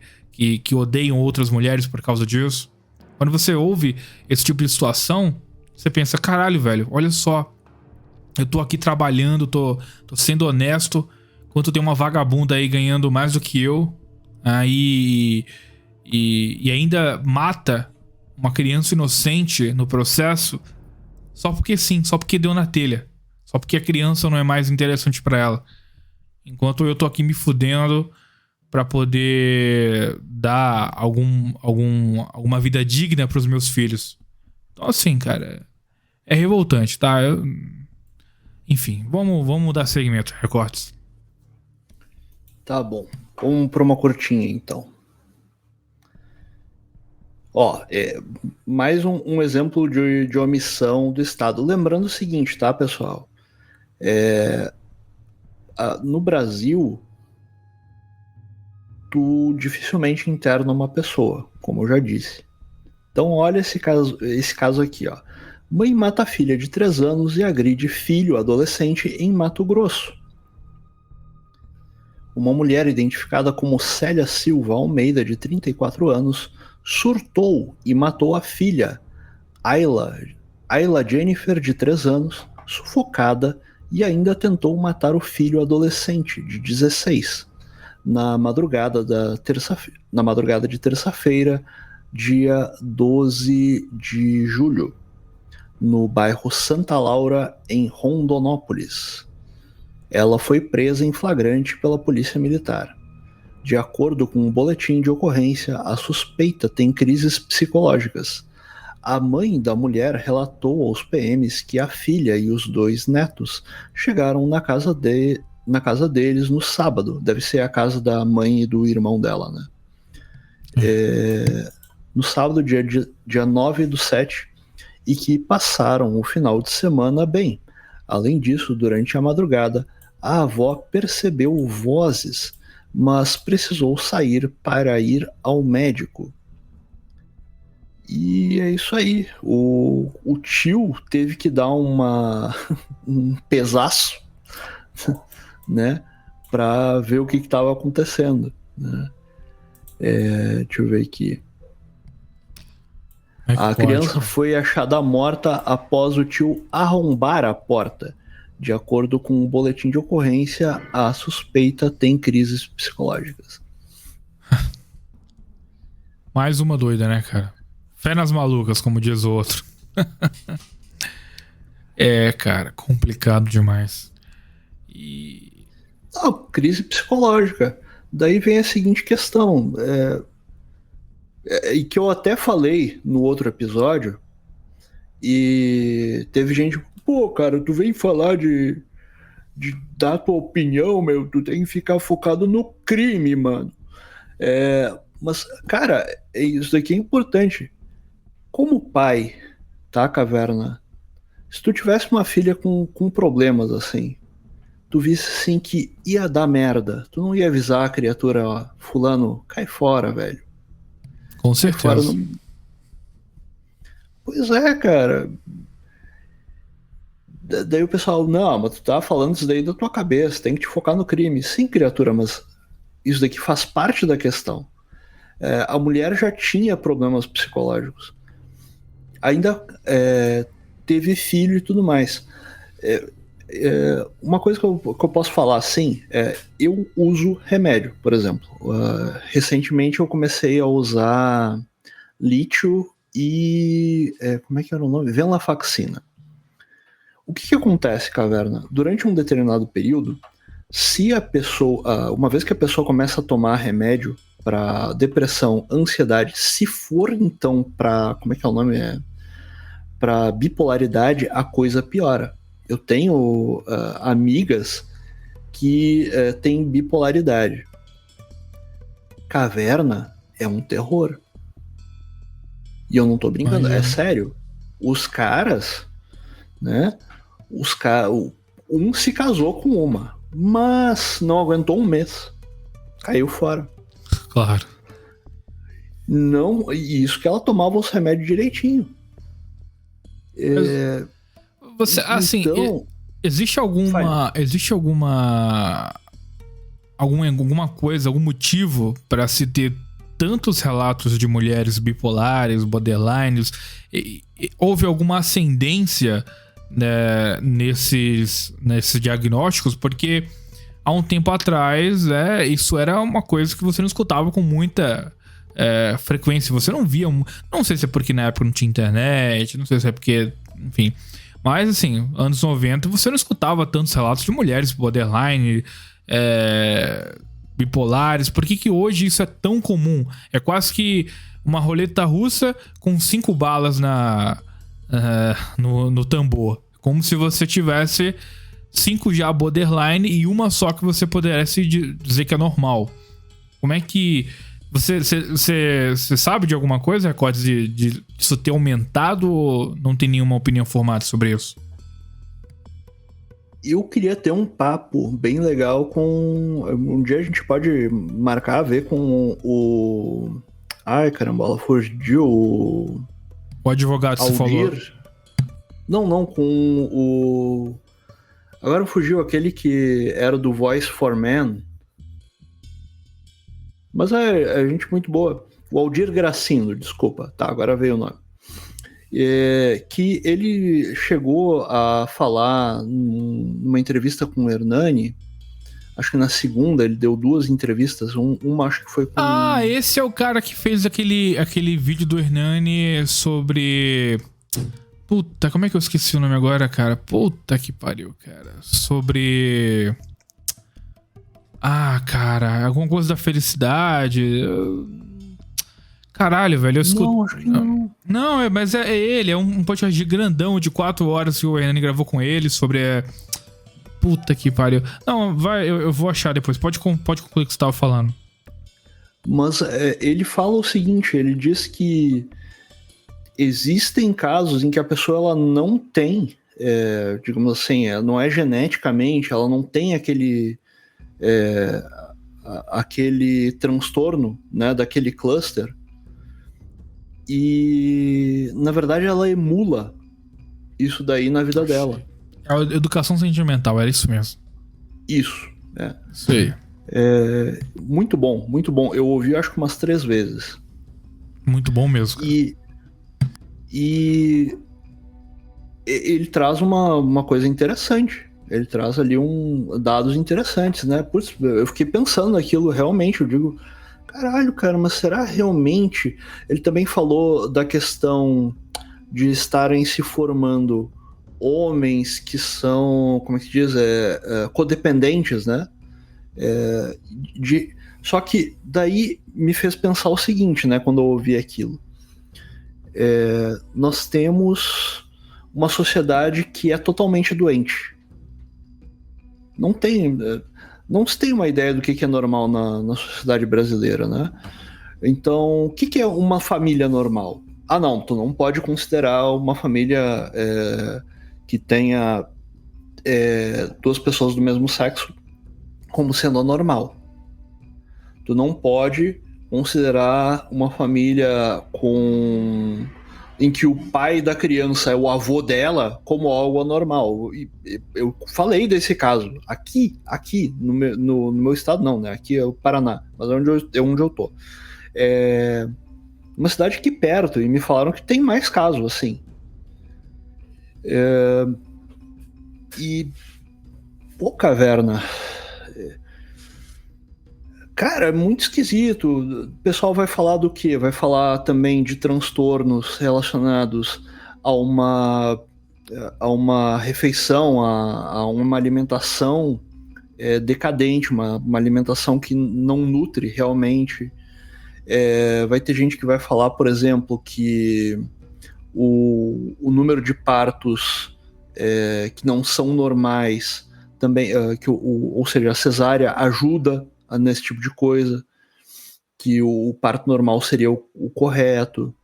C: odeiam outras mulheres por causa disso. Quando você ouve esse tipo de situação, você pensa, caralho, velho, olha só, eu tô aqui trabalhando, tô sendo honesto, enquanto tem uma vagabunda aí ganhando mais do que eu, e ainda mata uma criança inocente no processo, só porque sim, só porque deu na telha, só porque a criança não é mais interessante pra ela. Enquanto eu tô aqui me fudendo pra poder dar alguma vida digna pros meus filhos. Então, assim, cara, é revoltante, tá? Enfim, vamos dar segmento, recortes.
D: Tá bom. Vamos pra uma curtinha, então. Ó, mais um exemplo de omissão do Estado. Lembrando o seguinte, tá, pessoal? No Brasil, tu dificilmente interna uma pessoa, como eu já disse. Então olha esse caso aqui, ó. Mãe mata filha de 3 anos e agride filho adolescente em Mato Grosso. Uma mulher identificada como Célia Silva Almeida, de 34 anos, surtou e matou a filha, Ayla Jennifer, de 3 anos, sufocada, e ainda tentou matar o filho adolescente, de 16, na madrugada de terça-feira, dia 12 de julho, no bairro Santa Laura, em Rondonópolis. Ela foi presa em flagrante pela polícia militar. De acordo com um boletim de ocorrência, a suspeita tem crises psicológicas. A mãe da mulher relatou aos PMs que a filha e os 2 netos chegaram na casa deles no sábado. Deve ser a casa da mãe e do irmão dela, né? No sábado, dia 9/7, e que passaram o final de semana bem. Além disso, durante a madrugada, a avó percebeu vozes, mas precisou sair para ir ao médico. E é isso aí. O tio teve que dar um pesaço, né, para ver o que estava acontecendo, né? Deixa eu ver aqui. A criança foi achada morta após o tio arrombar a porta. De acordo com o boletim de ocorrência, a suspeita tem crises psicológicas.
C: Mais uma doida, né, cara? Fé nas malucas, como diz o outro. Cara, complicado demais.
D: Crise psicológica. Daí vem a seguinte questão, e que eu até falei no outro episódio, e teve gente, pô, cara, tu vem falar de dar tua opinião, meu, tu tem que ficar focado no crime, mano. Mas, cara, isso daqui é importante. Como pai, tá, Caverna? Se tu tivesse uma filha com problemas assim, tu visse assim que ia dar merda, tu não ia avisar a criatura, ó, fulano, cai fora, velho.
C: Com
D: Cai fora,
C: certeza.
D: não... Pois é, cara. Daí o pessoal, não, mas tu tá falando isso daí da tua cabeça, tem que te focar no crime. Sim, criatura, mas isso daqui faz parte da questão. A mulher já tinha problemas psicológicos. Ainda teve filho e tudo mais. Uma coisa que eu posso falar assim, eu uso remédio, por exemplo. Recentemente eu comecei a usar lítio e... como é que era o nome? Venlafaxina. O que acontece, Caverna? Durante um determinado período, se a pessoa, uma vez que a pessoa começa a tomar remédio para depressão, ansiedade, se for então para, como é que é o nome? Para bipolaridade, a coisa piora. Eu tenho amigas que têm bipolaridade. Caverna é um terror. E eu não tô brincando, é sério. Os caras, né? Um se casou com uma, mas não aguentou um mês. Caiu fora.
C: Claro.
D: Não, e isso que ela tomava os remédios direitinho.
C: Você, assim,
D: então,
C: existe alguma coisa, algum motivo para se ter tantos relatos de mulheres bipolares, borderlines? Houve alguma ascendência, né, nesses diagnósticos? Porque há um tempo atrás, isso era uma coisa que você não escutava com muita frequência. Você não via, não sei se é porque na época não tinha internet, não sei se é porque, enfim. Mas assim, anos 90, você não escutava tantos relatos de mulheres borderline, bipolares. Por que hoje isso é tão comum? É quase que uma roleta russa com 5 balas no tambor. Como se você tivesse 5 já borderline e uma só que você pudesse dizer que é normal. Como é que... Você sabe de alguma coisa, Recordes, de isso ter aumentado, ou não tem nenhuma opinião formada sobre isso?
D: Eu queria ter um papo bem legal com... Um dia a gente pode marcar, ver com o... Ai, caramba, fugiu o...
C: O advogado que você falou.
D: Não, com o... Agora fugiu aquele que era do Voice for Men. Mas é gente muito boa. O Aldir Gracindo, desculpa. Tá, agora veio o nome. Que ele chegou a falar numa entrevista com o Hernani. Acho que na segunda ele deu 2 entrevistas. Uma acho que foi com...
C: Ah, esse é o cara que fez aquele vídeo do Hernani sobre... Puta, como é que eu esqueci o nome agora, cara? Puta que pariu, cara. Sobre... Ah, cara, alguma coisa da felicidade. Caralho, velho, eu escuto...
D: Não, acho que não.
C: Não, mas é ele, é um podcast grandão de 4 horas que o Hernani gravou com ele sobre... Puta que pariu. Não, vai, eu vou achar depois. Pode concluir o que você tava falando.
D: Mas ele fala o seguinte, ele diz que existem casos em que a pessoa ela não tem, digamos assim, não é geneticamente, ela não tem aquele transtorno, né, daquele cluster, e na verdade ela emula isso daí na vida dela.
C: A educação sentimental, era isso mesmo.
D: Isso,
C: Sei.
D: Muito bom, muito bom. Eu ouvi acho que umas 3 vezes.
C: Muito bom mesmo.
D: E ele traz uma coisa interessante. Ele traz ali dados interessantes, né? Putz, eu fiquei pensando naquilo realmente. Eu digo, caralho, cara, mas será realmente? Ele também falou da questão de estarem se formando homens que são, como é que diz? Codependentes, né? Só que daí me fez pensar o seguinte, né? Quando eu ouvi aquilo. Nós temos uma sociedade que é totalmente doente. Não se tem uma ideia do que é normal na sociedade brasileira, né? Então, o que é uma família normal? Ah, não, tu não pode considerar uma família que tenha duas pessoas do mesmo sexo como sendo anormal. Tu não pode considerar uma família em que o pai da criança é o avô dela como algo anormal. E eu falei desse caso aqui no meu estado, não, né? Aqui é o Paraná, mas é onde eu tô. É uma cidade aqui perto, e me falaram que tem mais casos assim. E pô, Caverna, cara, é muito esquisito. O pessoal vai falar do quê? Vai falar também de transtornos relacionados a uma refeição, a uma alimentação decadente, uma alimentação que não nutre realmente. Vai ter gente que vai falar, por exemplo, que o número de partos que não são normais também, ou seja, a cesárea ajuda nesse tipo de coisa, que o parto normal seria o correto.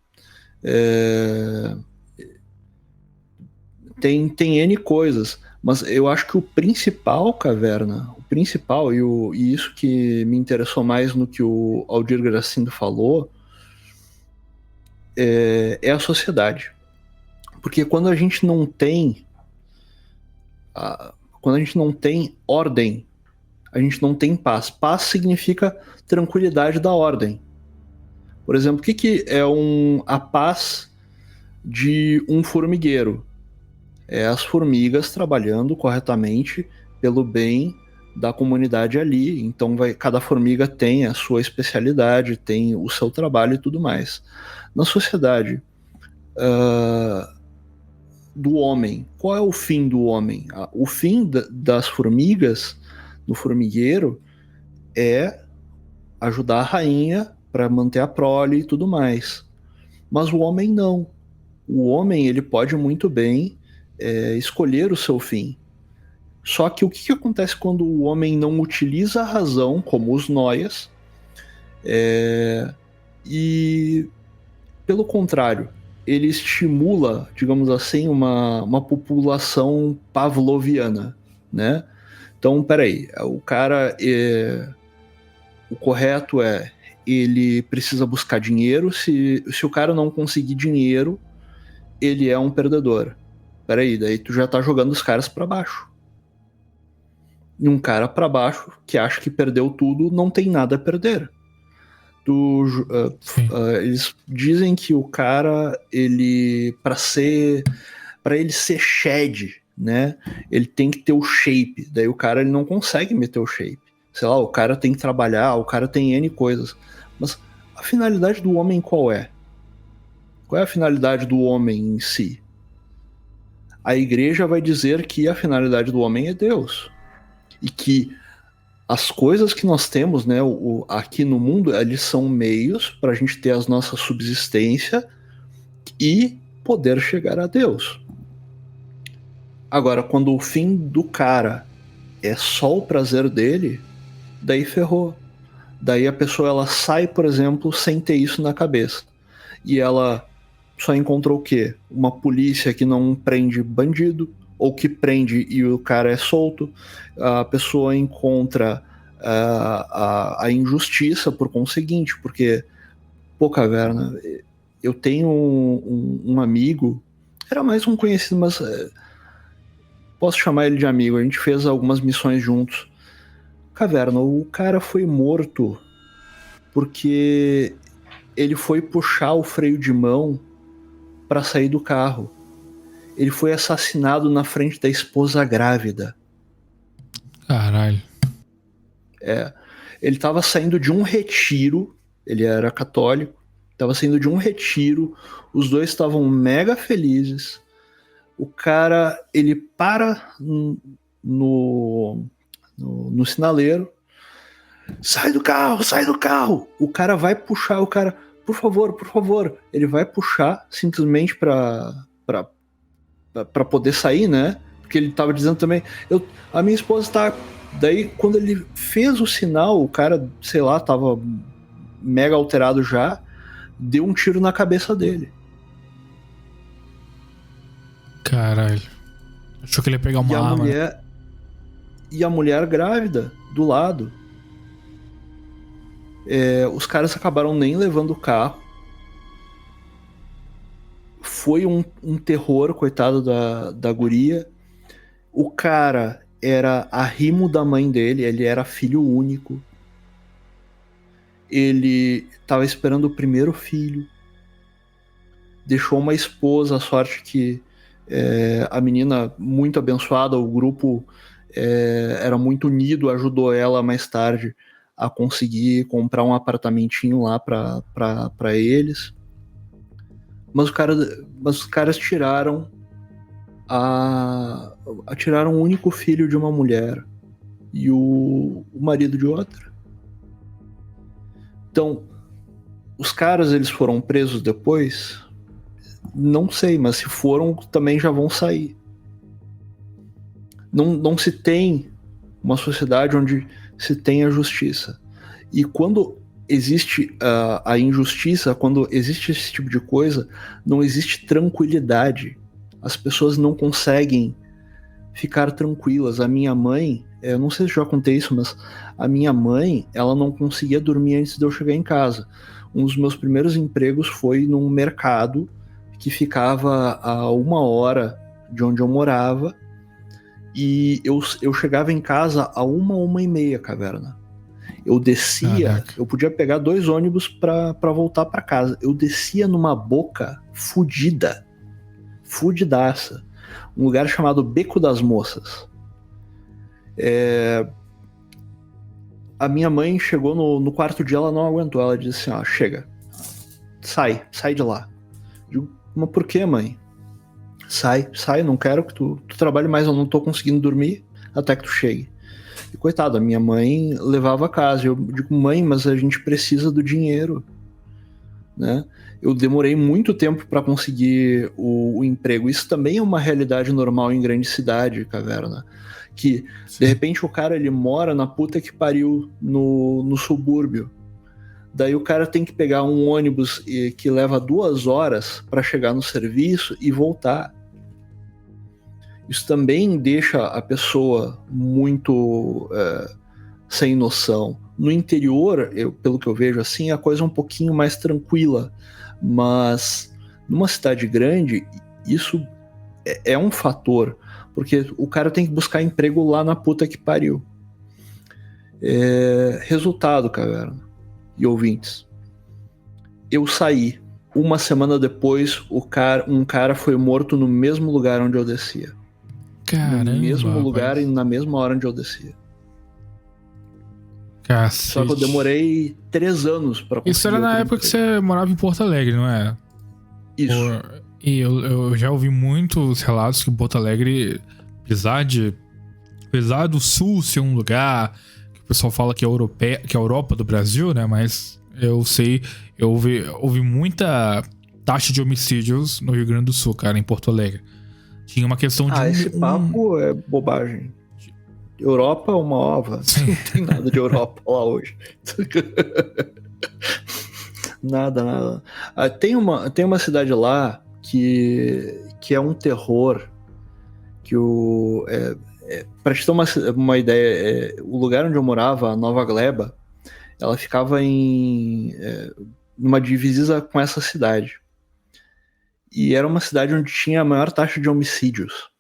D: Tem N coisas, mas eu acho que o principal, Caverna, e isso que me interessou mais no que o Aldir Gracindo falou, é a sociedade. Porque quando a gente não tem ordem, a gente não tem paz. Paz significa tranquilidade da ordem. Por exemplo, o que é a paz de um formigueiro? É as formigas trabalhando corretamente pelo bem da comunidade ali. Então cada formiga tem a sua especialidade, tem o seu trabalho e tudo mais. Na sociedade do homem, qual é o fim do homem? O fim das formigas no formigueiro é ajudar a rainha para manter a prole e tudo mais. Mas o homem não. O homem, ele pode muito bem escolher o seu fim. Só que o que acontece quando o homem não utiliza a razão, como os noias, e pelo contrário, ele estimula, digamos assim, uma população pavloviana, né? Então, peraí, o cara, o correto ele precisa buscar dinheiro. Se o cara não conseguir dinheiro, ele é um perdedor. Peraí, daí tu já tá jogando os caras pra baixo. E um cara pra baixo que acha que perdeu tudo não tem nada a perder. Eles dizem que o cara, pra ele ser shed, né, ele tem que ter o shape. Daí o cara, ele não consegue meter o shape. Sei lá, o cara tem que trabalhar, o cara tem N coisas. Mas a finalidade do homem qual é? Qual é a finalidade do homem em si? A igreja vai dizer que a finalidade do homem é Deus. E que as coisas que nós temos, né, aqui no mundo, eles são meios para a gente ter a nossa subsistência e poder chegar a Deus. Agora, quando o fim do cara é só o prazer dele, daí ferrou. Daí a pessoa, ela sai, por exemplo, sem ter isso na cabeça. E ela só encontrou o quê? Uma polícia que não prende bandido, ou que prende e o cara é solto. A pessoa encontra a injustiça por conseguinte, porque, pô, Caverna, eu tenho um amigo, era mais um conhecido, mas posso chamar ele de amigo, a gente fez algumas missões juntos. Caverna, o cara foi morto porque ele foi puxar o freio de mão para sair do carro. Ele foi assassinado na frente da esposa grávida.
C: Caralho.
D: Ele estava saindo de um retiro, ele era católico, estava saindo de um retiro, os dois estavam mega felizes. O cara, ele para no sinaleiro, sai do carro. O cara vai puxar, o cara, por favor. Ele vai puxar simplesmente pra poder sair, né? Porque ele tava dizendo também, a minha esposa tá... Daí, quando ele fez o sinal, o cara, sei lá, tava mega alterado já, deu um tiro na cabeça dele.
C: Caralho. Achou que ele ia pegar uma
D: E a
C: arma.
D: mulher. E a mulher grávida do lado. Os caras acabaram nem levando o carro. Foi um terror, coitado da guria. O cara era arrimo da mãe dele, ele era filho único. Ele estava esperando o primeiro filho. Deixou uma esposa, a sorte que a menina muito abençoada, o grupo era muito unido, ajudou ela mais tarde a conseguir comprar um apartamentinho lá para eles. Mas os caras tiraram o único filho de uma mulher e o marido de outra. Então, os caras, eles foram presos depois? Não sei, mas se foram, também já vão sair. Não se tem uma sociedade onde se tem a justiça. E quando existe a injustiça, quando existe esse tipo de coisa, não existe tranquilidade. As pessoas não conseguem ficar tranquilas. A minha mãe, eu não sei se já contei isso, mas a minha mãe, ela não conseguia dormir antes de eu chegar em casa. Um dos meus primeiros empregos foi num mercado que ficava a 1 hora de onde eu morava, e eu chegava em casa a 1h30, Caverna. Eu descia,
C: Caraca.
D: eu podia pegar 2 ônibus pra voltar pra casa. Eu descia numa boca fudidaça, um lugar chamado Beco das Moças. A minha mãe chegou no quarto dia, ela não aguentou, ela disse assim, ó, chega, sai de lá. Eu digo, mas por que, mãe? Sai, não quero que tu trabalhe mais, eu não tô conseguindo dormir até que tu chegue. E coitado, a minha mãe levava a casa. Eu digo, mãe, mas a gente precisa do dinheiro, né? Eu demorei muito tempo para conseguir o emprego. Isso também é uma realidade normal em grande cidade, Caverna. Que, de repente, o cara, ele mora na puta que pariu no subúrbio. Daí o cara tem que pegar um ônibus que leva 2 horas para chegar no serviço e voltar. Isso também deixa a pessoa muito sem noção. No interior, pelo que eu vejo assim, a coisa é um pouquinho mais tranquila. Mas numa cidade grande, isso é um fator. Porque o cara tem que buscar emprego lá na puta que pariu. Resultado, Caverna e ouvintes. Eu saí. 1 semana depois, um cara foi morto no mesmo lugar onde eu descia.
C: Caramba,
D: no mesmo lugar
C: rapaz.
D: e na mesma hora onde eu descia.
C: Cacete.
D: Só que eu demorei 3 anos pra conseguir.
C: Isso era na
D: outro
C: época que
D: emprego.
C: você morava em Porto Alegre, não é?
D: Isso.
C: E eu já ouvi muitos relatos que Porto Alegre, apesar do Sul ser um lugar que o pessoal fala que é que é a Europa do Brasil, né? Mas eu ouvi muita taxa de homicídios no Rio Grande do Sul, cara, em Porto Alegre. Tinha uma questão de
D: Esse papo é bobagem. Europa é uma ova. Não tem nada de Europa lá hoje. Nada. Tem uma cidade lá que é um terror. Pra te ter uma ideia, o lugar onde eu morava, a Nova Gleba, ela ficava numa divisa com essa cidade. E era uma cidade onde tinha a maior taxa de homicídios.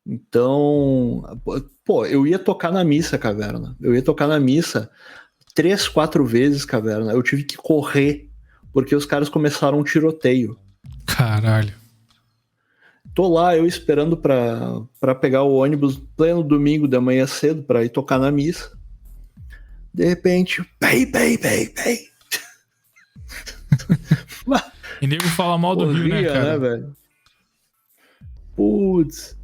D: Então, pô, eu ia tocar na missa, Caverna. Eu ia tocar na missa 3, 4 vezes, Caverna. Eu tive que correr, porque os caras começaram um tiroteio.
C: Caralho.
D: Tô lá, eu esperando pra pegar o ônibus pleno domingo de manhã cedo pra ir tocar na missa. De repente, pei.
C: E nego fala mal do Rio, né, cara?
D: Velho? Putz.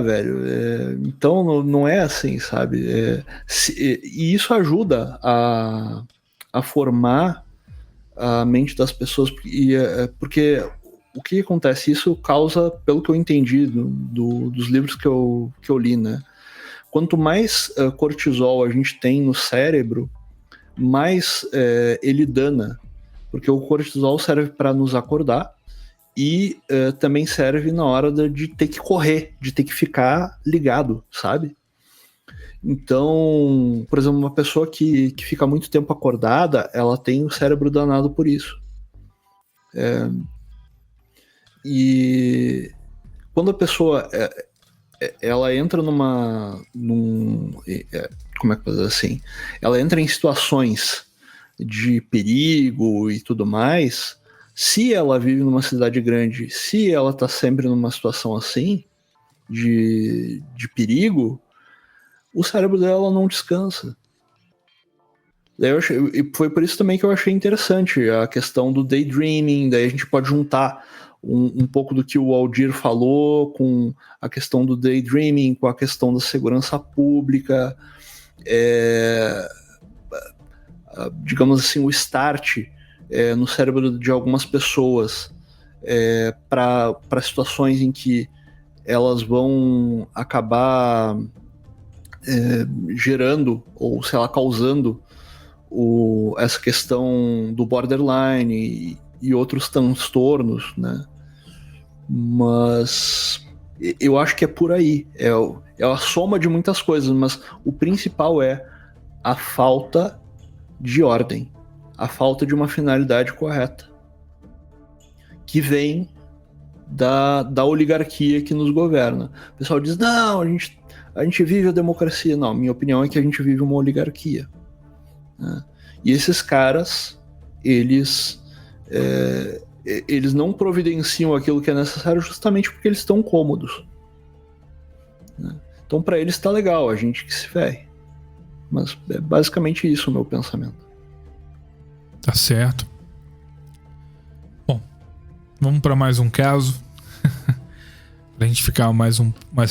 D: Velho, então não é assim, sabe? E isso ajuda a formar a mente das pessoas, porque o que acontece? Isso causa, pelo que eu entendi dos livros que eu li, né? Quanto mais cortisol a gente tem no cérebro, mais ele dana, porque o cortisol serve para nos acordar e também serve na hora de ter que correr, de ter que ficar ligado, sabe? Então, por exemplo, uma pessoa que fica muito tempo acordada, ela tem o cérebro danado por isso. E quando a pessoa ela entra como é que eu posso dizer assim? Ela entra em situações de perigo e tudo mais. Se ela vive numa cidade grande, se ela tá sempre numa situação assim, de perigo, o cérebro dela não descansa. E foi por isso também que eu achei interessante a questão do daydreaming. Daí a gente pode juntar um pouco do que o Aldir falou com a questão do daydreaming, com a questão da segurança pública, digamos assim, o start no cérebro de algumas pessoas para situações em que elas vão acabar gerando, ou sei lá, causando essa questão do borderline e outros transtornos, né? Mas eu acho que é por aí. É a soma de muitas coisas, mas o principal é a falta de ordem, a falta de uma finalidade correta, que vem da oligarquia que nos governa. O pessoal diz, não, a gente vive a democracia. Não, minha opinião é que a gente vive uma oligarquia. Né? E esses caras, eles não providenciam aquilo que é necessário justamente porque eles estão cômodos. Né? Então, para eles tá legal, a gente que se ferre. Mas é basicamente isso o meu pensamento.
C: Tá certo. Bom, vamos para mais um caso. Pra gente ficar mais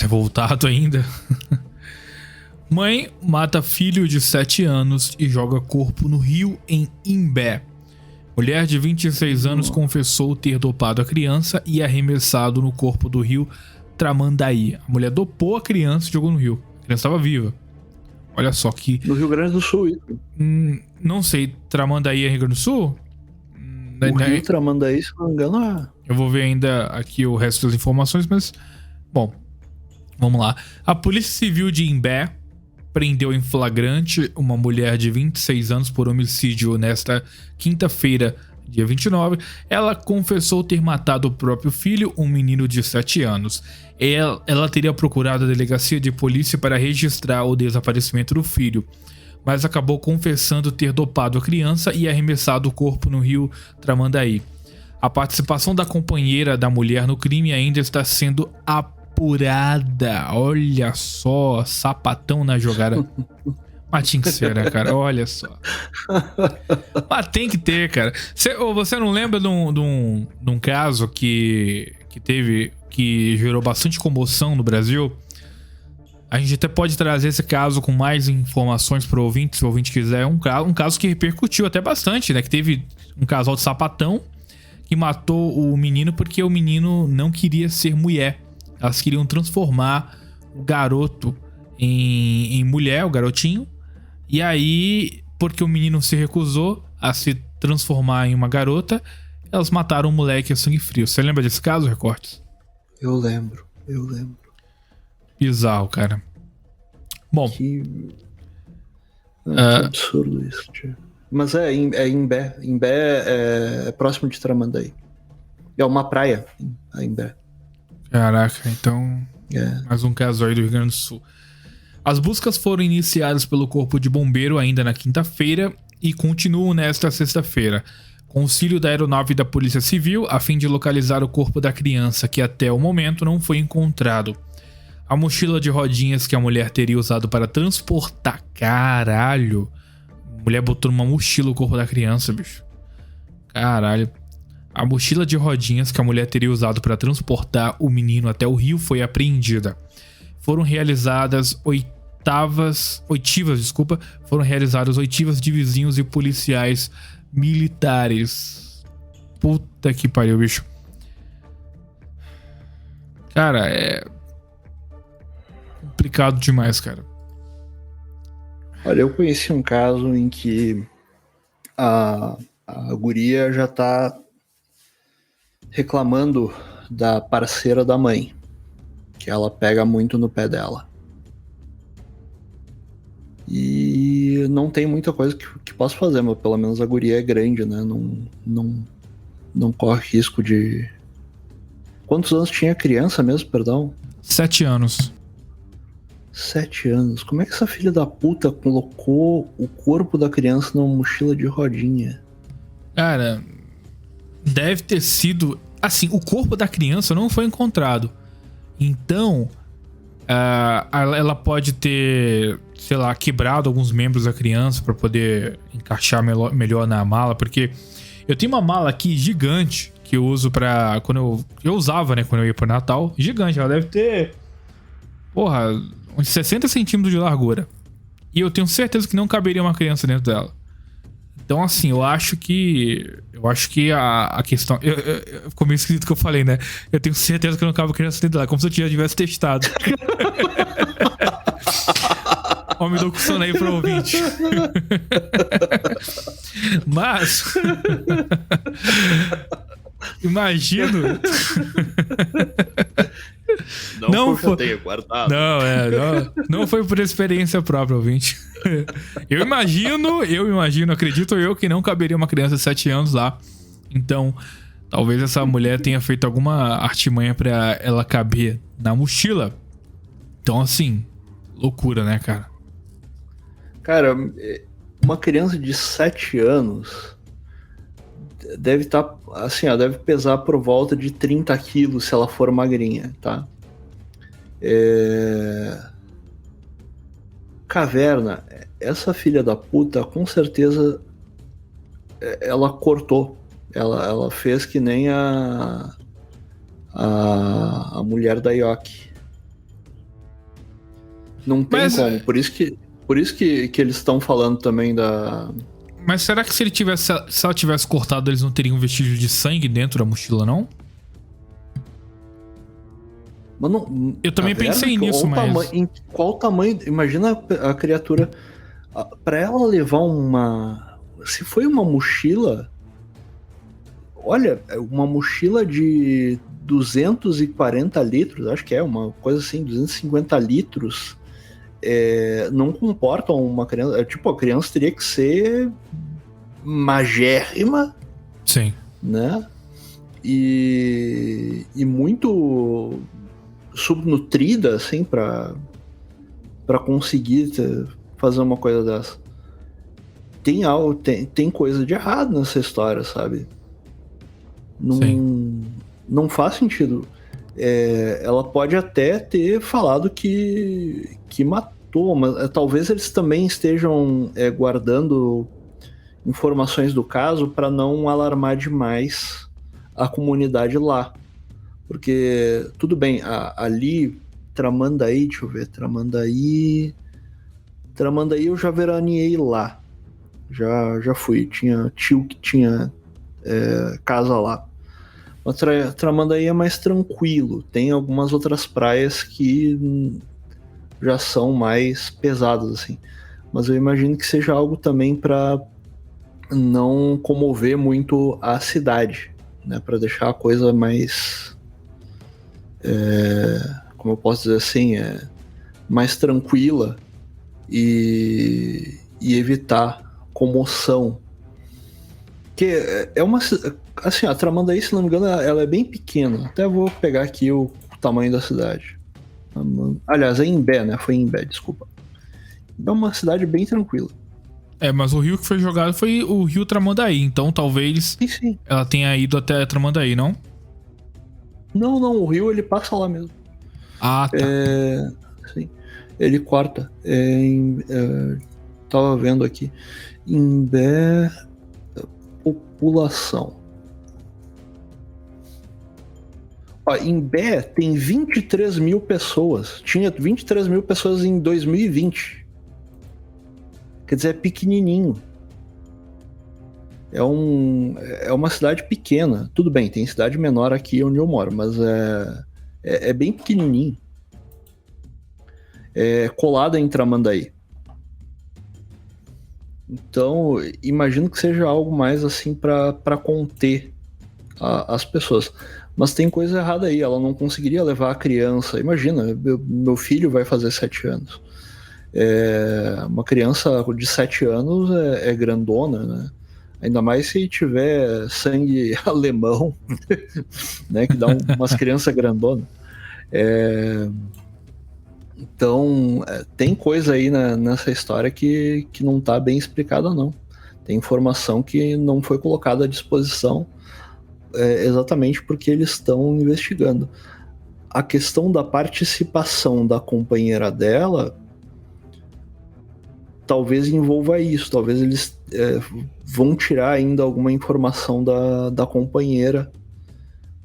C: revoltado ainda. Mãe mata filho de 7 anos e joga corpo no rio em Imbé. Mulher de 26 anos confessou ter dopado a criança e arremessado no corpo do rio Tramandaí. A mulher dopou a criança e jogou no rio. A criança estava viva. Olha só que...
D: No Rio Grande do Sul, isso.
C: Não sei, Tramandaí é Rio Grande do Sul?
D: O rio Tramandaí, se não me engano,
C: Eu vou ver ainda aqui o resto das informações, mas... Bom, vamos lá. A Polícia Civil de Imbé prendeu em flagrante uma mulher de 26 anos por homicídio nesta quinta-feira, dia 29. Ela confessou ter matado o próprio filho, um menino de 7 anos. Ela teria procurado a delegacia de polícia para registrar o desaparecimento do filho, mas acabou confessando ter dopado a criança e arremessado o corpo no rio Tramandaí. A participação da companheira da mulher no crime ainda está sendo apurada. Olha só, sapatão na jogada. Mas tinha que ser, né, cara? Olha só. Mas tem que ter, cara. Você não lembra de um caso que gerou bastante comoção no Brasil? A gente até pode trazer esse caso com mais informações para o ouvinte, se o ouvinte quiser. Um caso que repercutiu até bastante, né? Que teve um casal de sapatão que matou o menino porque o menino não queria ser mulher. Elas queriam transformar o garoto em mulher, o garotinho. E aí, porque o menino se recusou a se transformar em uma garota, elas mataram o moleque a sangue frio. Você lembra desse caso, Recortes?
D: Eu lembro.
C: Bizarro, cara. Bom.
D: Que absurdo isso, tio. Mas é Imbé. Imbé é próximo de Tramandaí. É uma praia, a Imbé.
C: Caraca, então... Mais um caso aí do Rio Grande do Sul. As buscas foram iniciadas pelo Corpo de Bombeiro ainda na quinta-feira e continuam nesta sexta-feira, com auxílio da aeronave da Polícia Civil, a fim de localizar o corpo da criança, que até o momento não foi encontrado. A mochila de rodinhas que a mulher teria usado para transportar... Caralho! A mulher botou numa mochila o corpo da criança, bicho. Caralho. A mochila de rodinhas que a mulher teria usado para transportar o menino até o rio foi apreendida. Foram realizadas oitivas de vizinhos e policiais militares. Puta que pariu, bicho. Cara, é complicado demais, cara.
D: Olha, eu conheci um caso em que a guria já tá reclamando da parceira da mãe, que ela pega muito no pé dela. E não tem muita coisa que posso fazer, mas pelo menos a guria é grande, né? Não corre risco de... Quantos anos tinha a criança mesmo, perdão?
C: 7 anos.
D: 7 anos. Como é que essa filha da puta colocou o corpo da criança numa mochila de rodinha?
C: Cara, deve ter sido... Assim, o corpo da criança não foi encontrado. Então, ela pode ter, sei lá, quebrado alguns membros da criança pra poder encaixar melhor na mala. Porque eu tenho uma mala aqui gigante que eu uso pra... Quando eu usava, né, quando eu ia pro Natal. Gigante, ela deve ter... Porra, uns 60 centímetros de largura. E eu tenho certeza que não caberia uma criança dentro dela. Então, assim, eu acho que a questão... Ficou meio esquisito que eu falei, né? Eu tenho certeza que não cabe criança dentro dela. Como se eu já tivesse testado. Ó, me dou cusão aí pro ouvinte. Mas... Imagino... Não foi,
D: tenha guardado.
C: Não foi por experiência própria, ouvinte. Eu imagino, acredito eu, que não caberia uma criança de 7 anos lá. Então, talvez essa mulher tenha feito alguma artimanha pra ela caber na mochila. Então, assim, loucura, né, cara?
D: Cara, uma criança de 7 anos deve estar, assim, ó, deve pesar por volta de 30 quilos se ela for magrinha, tá? Caverna, essa filha da puta, com certeza ela cortou. Ela fez que nem a mulher da Yoki. Não tem como. Por isso que eles estão falando também da...
C: Mas será que se ela tivesse cortado, eles não teriam vestígio de sangue dentro da mochila, não?
D: Mas não,
C: eu também pensei nisso, mas...
D: Em qual tamanho... Imagina a criatura... Pra ela levar uma... Se foi uma mochila... Olha, uma mochila de 240 litros, acho que é uma coisa assim, 250 litros... não comportam uma criança. Tipo, a criança teria que ser magérrima.
C: Sim.
D: Né? E muito subnutrida, assim, pra conseguir fazer uma coisa dessa. Tem coisa de errado nessa história, sabe? Não faz sentido. Ela pode até ter falado que matou, mas talvez eles também estejam guardando informações do caso para não alarmar demais a comunidade lá. Porque, tudo bem, ali, Tramandaí, deixa eu ver, Tramandaí eu já veraneei lá. Já fui, tinha tio que tinha casa lá. Mas Tramandaí é mais tranquilo. Tem algumas outras praias que já são mais pesadas, assim. Mas eu imagino que seja algo também para não comover muito a cidade, né? Para deixar a coisa mais... como eu posso dizer assim? Mais tranquila e evitar comoção. Que é uma... Assim, a Tramandaí, se não me engano, ela é bem pequena. Até vou pegar aqui o tamanho da cidade. Aliás, é Imbé, né? Foi Imbé, desculpa. É uma cidade bem tranquila.
C: Mas o rio que foi jogado foi o rio Tramandaí. Então, talvez
D: sim.
C: Ela tenha ido até Tramandaí, não?
D: Não, o rio ele passa lá mesmo.
C: Ah, tá.
D: Sim. Ele corta. Tava vendo aqui. Imbé... População. Imbé tem 23 mil pessoas. Tinha 23 mil pessoas em 2020. Quer dizer, é pequenininho. É uma cidade pequena. Tudo bem, tem cidade menor aqui onde eu moro, mas é bem pequenininho. É colada em Tramandaí. Então, imagino que seja algo mais assim para conter as pessoas. Mas tem coisa errada aí, ela não conseguiria levar a criança. Imagina, meu filho vai fazer 7 anos. Uma criança de 7 anos é grandona, né? Ainda mais se tiver sangue alemão, né? Que dá umas crianças grandonas. Então, tem coisa aí nessa história que não está bem explicada, não. Tem informação que não foi colocada à disposição exatamente porque eles estão investigando. A questão da participação da companheira dela talvez envolva isso, talvez eles vão tirar ainda alguma informação da companheira,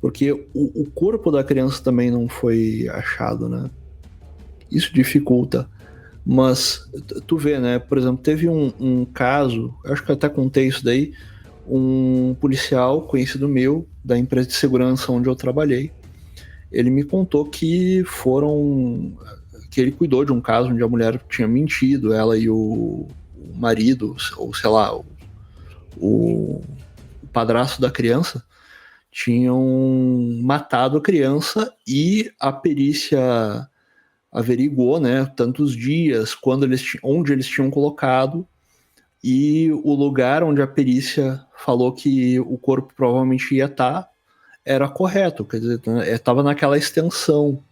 D: porque o corpo da criança também não foi achado, né? Isso dificulta. Mas tu vê, né? Por exemplo, teve um caso, acho que eu até contei isso daí, um policial conhecido meu, da empresa de segurança onde eu trabalhei, ele me contou que ele cuidou de um caso onde a mulher tinha mentido, ela e o marido, ou sei lá, o padrasto da criança, tinham matado a criança e a perícia averiguou, né, tantos dias, onde eles tinham colocado, e o lugar onde a perícia falou que o corpo provavelmente ia estar era correto, quer dizer, estava naquela extensão.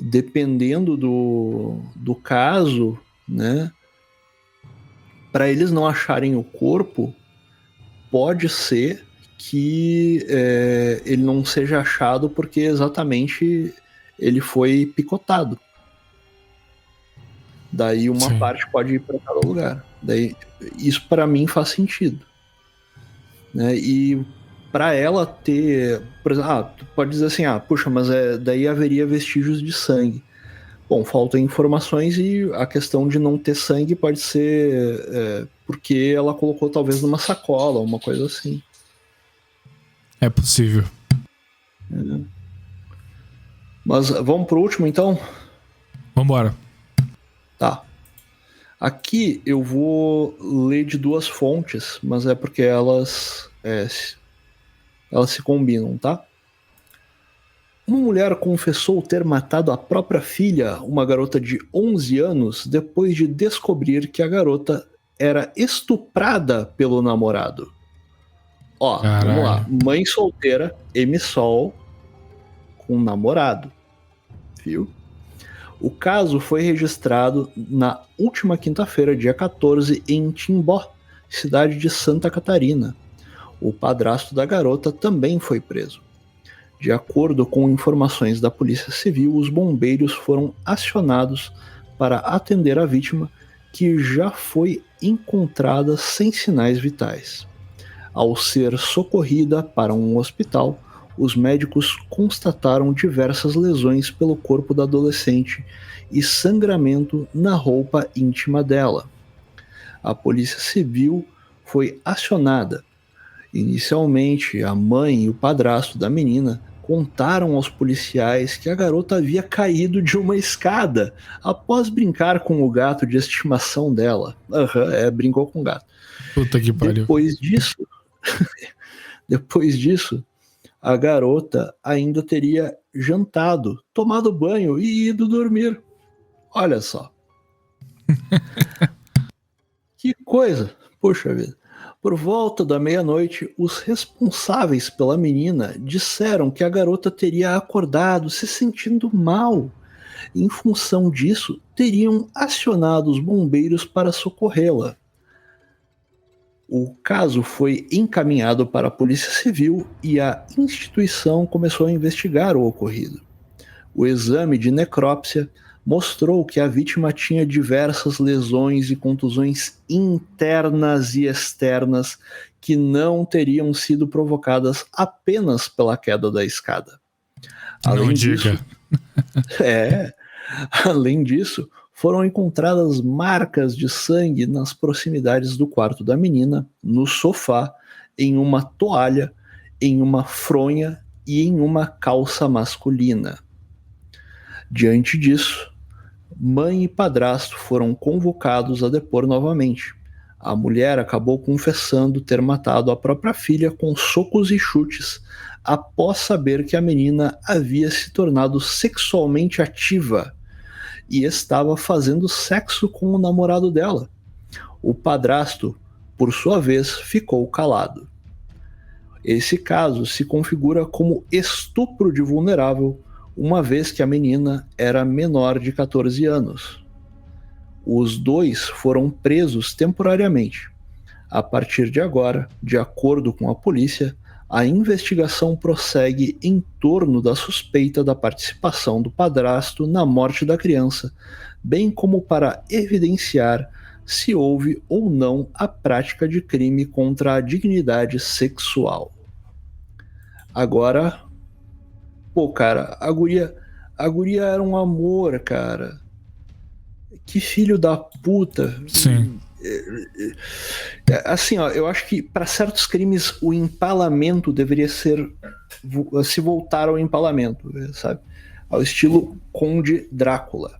D: Dependendo do caso, né, para eles não acharem o corpo, pode ser que ele não seja achado porque exatamente ele foi picotado. Daí uma
C: Sim.
D: parte pode ir para cada lugar. Daí isso para mim faz sentido, né? E para ela ter, por exemplo, tu pode dizer assim, puxa, mas daí haveria vestígios de sangue. Bom, faltam informações e a questão de não ter sangue pode ser porque ela colocou talvez numa sacola, uma coisa assim.
C: É possível.
D: Mas vamos pro último então?
C: Vambora.
D: Tá. Aqui eu vou ler de 2 fontes, mas é porque elas se combinam, tá? Uma mulher confessou ter matado a própria filha, uma garota de 11 anos, depois de descobrir que a garota era estuprada pelo namorado.
C: Caralho.
D: Vamos lá. Mãe solteira, MSOL, com namorado. Viu? O caso foi registrado na última quinta-feira, dia 14, em Timbó, cidade de Santa Catarina. O padrasto da garota também foi preso. De acordo com informações da Polícia Civil, os bombeiros foram acionados para atender a vítima, que já foi encontrada sem sinais vitais. Ao ser socorrida para um hospital, os médicos constataram diversas lesões pelo corpo da adolescente e sangramento na roupa íntima dela. A Polícia Civil foi acionada. Inicialmente, a mãe e o padrasto da menina contaram aos policiais que a garota havia caído de uma escada após brincar com o gato de estimação dela. Brincou com o gato.
C: Puta que pariu.
D: Depois disso, a garota ainda teria jantado, tomado banho e ido dormir. Olha só. Que coisa. Puxa vida. Por volta da meia-noite, os responsáveis pela menina disseram que a garota teria acordado se sentindo mal. Em função disso, teriam acionado os bombeiros para socorrê-la. O caso foi encaminhado para a Polícia Civil e a instituição começou a investigar o ocorrido. O exame de necrópsia mostrou que a vítima tinha diversas lesões e contusões internas e externas que não teriam sido provocadas apenas pela queda da escada. Além disso, foram encontradas marcas de sangue nas proximidades do quarto da menina, no sofá, em uma toalha, em uma fronha e em uma calça masculina. Diante disso, mãe e padrasto foram convocados a depor novamente. A mulher acabou confessando ter matado a própria filha com socos e chutes após saber que a menina havia se tornado sexualmente ativa e estava fazendo sexo com o namorado dela. O padrasto, por sua vez, ficou calado. Esse caso se configura como estupro de vulnerável, uma vez que a menina era menor de 14 anos. Os dois foram presos temporariamente. A partir de agora, de acordo com a polícia, a investigação prossegue em torno da suspeita da participação do padrasto na morte da criança, bem como para evidenciar se houve ou não a prática de crime contra a dignidade sexual. Agora, pô, cara, a guria era um amor, cara. Que filho da puta.
C: Sim.
D: Assim, ó, eu acho que para certos crimes o empalamento deveria se voltar ao empalamento, sabe? Ao estilo Conde Drácula.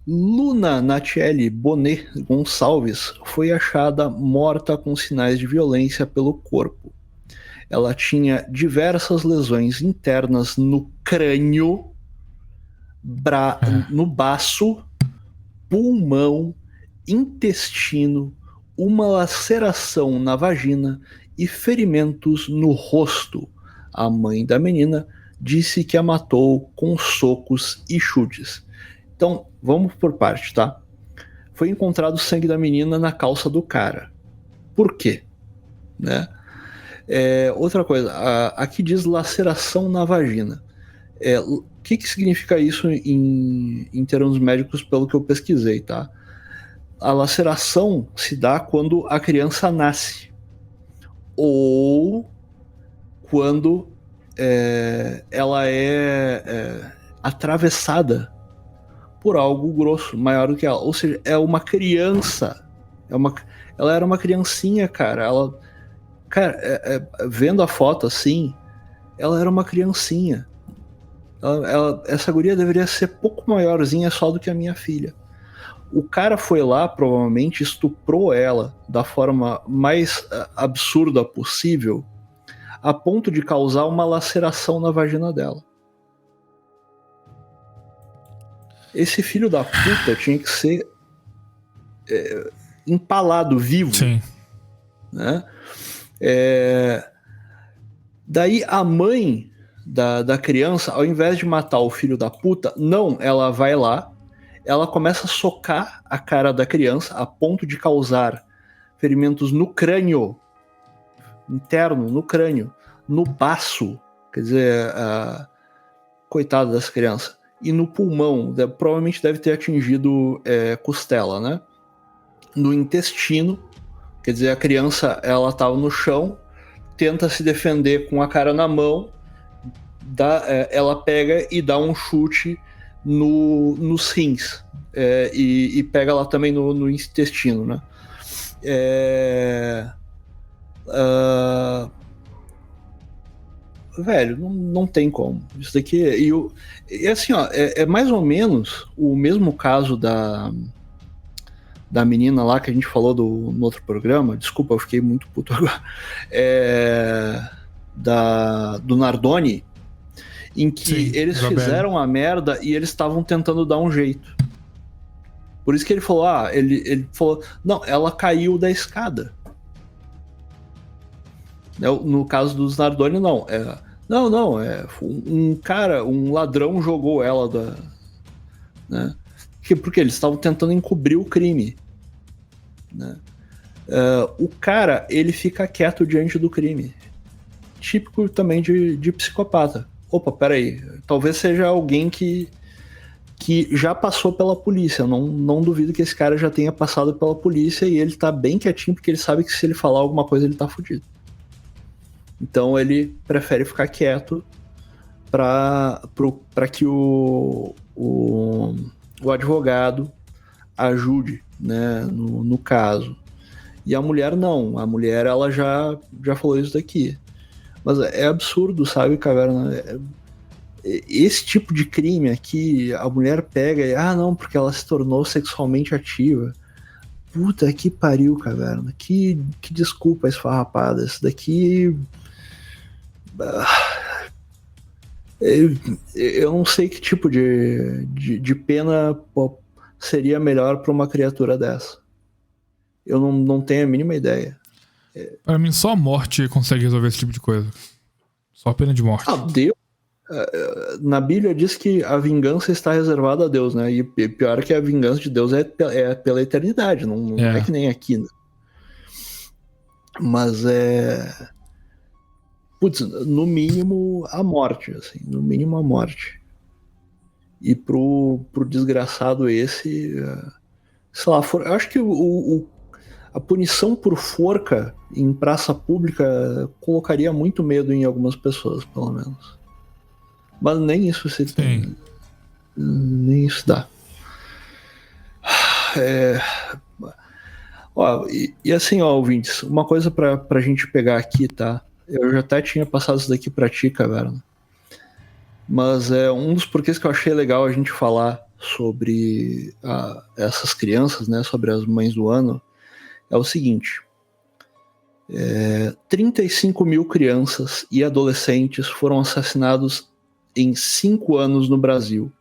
D: Luna Natiele Bonet Gonçalves foi achada morta com sinais de violência pelo corpo. Ela tinha diversas lesões internas no crânio, no baço, pulmão, intestino, uma laceração na vagina e ferimentos no rosto. A mãe da menina disse que a matou com socos e chutes. Então, vamos por parte, tá? Foi encontrado o sangue da menina na calça do cara. Por quê? Né? Outra coisa, aqui diz laceração na vagina. O que significa isso em termos médicos, pelo que eu pesquisei, tá? A laceração se dá quando a criança nasce ou quando ela é atravessada por algo grosso, maior do que ela. Ou seja, é uma criança. Ela era uma criancinha, cara. Vendo a foto assim, ela era uma criancinha. Essa guria deveria ser pouco maiorzinha só do que a minha filha. O cara foi lá, provavelmente estuprou ela da forma mais absurda possível, a ponto de causar uma laceração na vagina dela. Esse filho da puta tinha que ser empalado vivo.
C: Sim.
D: Né? Daí a mãe da criança, ao invés de matar o filho da puta, não, ela vai lá, ela começa a socar a cara da criança a ponto de causar ferimentos no crânio, interno, no crânio, no baço, quer dizer, coitada dessa criança, e no pulmão, provavelmente deve ter atingido costela, né? No intestino, quer dizer, a criança, ela estava no chão, tenta se defender com a cara na mão, ela pega e dá um chute nos rins, e pega lá também no intestino, né? Velho, não tem como. Isso daqui e assim, ó, é mais ou menos o mesmo caso da menina lá que a gente falou no outro programa. Desculpa, eu fiquei muito puto agora. Do Nardoni, em que
C: Sim,
D: eles fizeram a merda e eles estavam tentando dar um jeito. Por isso que ele falou, ele falou, não, ela caiu da escada. No caso dos Nardoni, não. Um ladrão jogou ela né? Porque eles estavam tentando encobrir o crime. Né? O cara, ele fica quieto diante do crime. Típico também de psicopata. Opa, peraí, talvez seja alguém que já passou pela polícia. Não duvido que esse cara já tenha passado pela polícia e ele tá bem quietinho porque ele sabe que se ele falar alguma coisa ele tá fudido. Então ele prefere ficar quieto para que o advogado ajude, né, no caso. E a mulher não. A mulher, ela já falou isso daqui. Mas é absurdo, sabe, Caverna? Esse tipo de crime aqui, a mulher pega e... não, porque ela se tornou sexualmente ativa. puta que pariu, caverna. Que desculpa esfarrapada. Isso daqui. Eu não sei que tipo de pena seria melhor pra uma criatura dessa. Eu não tenho a mínima ideia.
C: Pra mim, só a morte consegue resolver esse tipo de coisa. Só a pena de morte.
D: Deus. Na Bíblia diz que a vingança está reservada a Deus, né? E pior que a vingança de Deus é pela eternidade, não é que nem aqui, né? Mas putz, no mínimo a morte, assim, no mínimo a morte. E pro desgraçado esse, sei lá, eu acho que a punição por forca em praça pública colocaria muito medo em algumas pessoas, pelo menos. Mas nem isso se tem. Nem isso dá. E assim, ouvintes, uma coisa pra gente pegar aqui, tá? Eu já até tinha passado isso daqui pra ti, Caverna. Mas um dos porquês que eu achei legal a gente falar sobre essas crianças, né? Sobre as mães do ano, é o seguinte. 35 mil crianças e adolescentes foram assassinados em 5 anos no Brasil.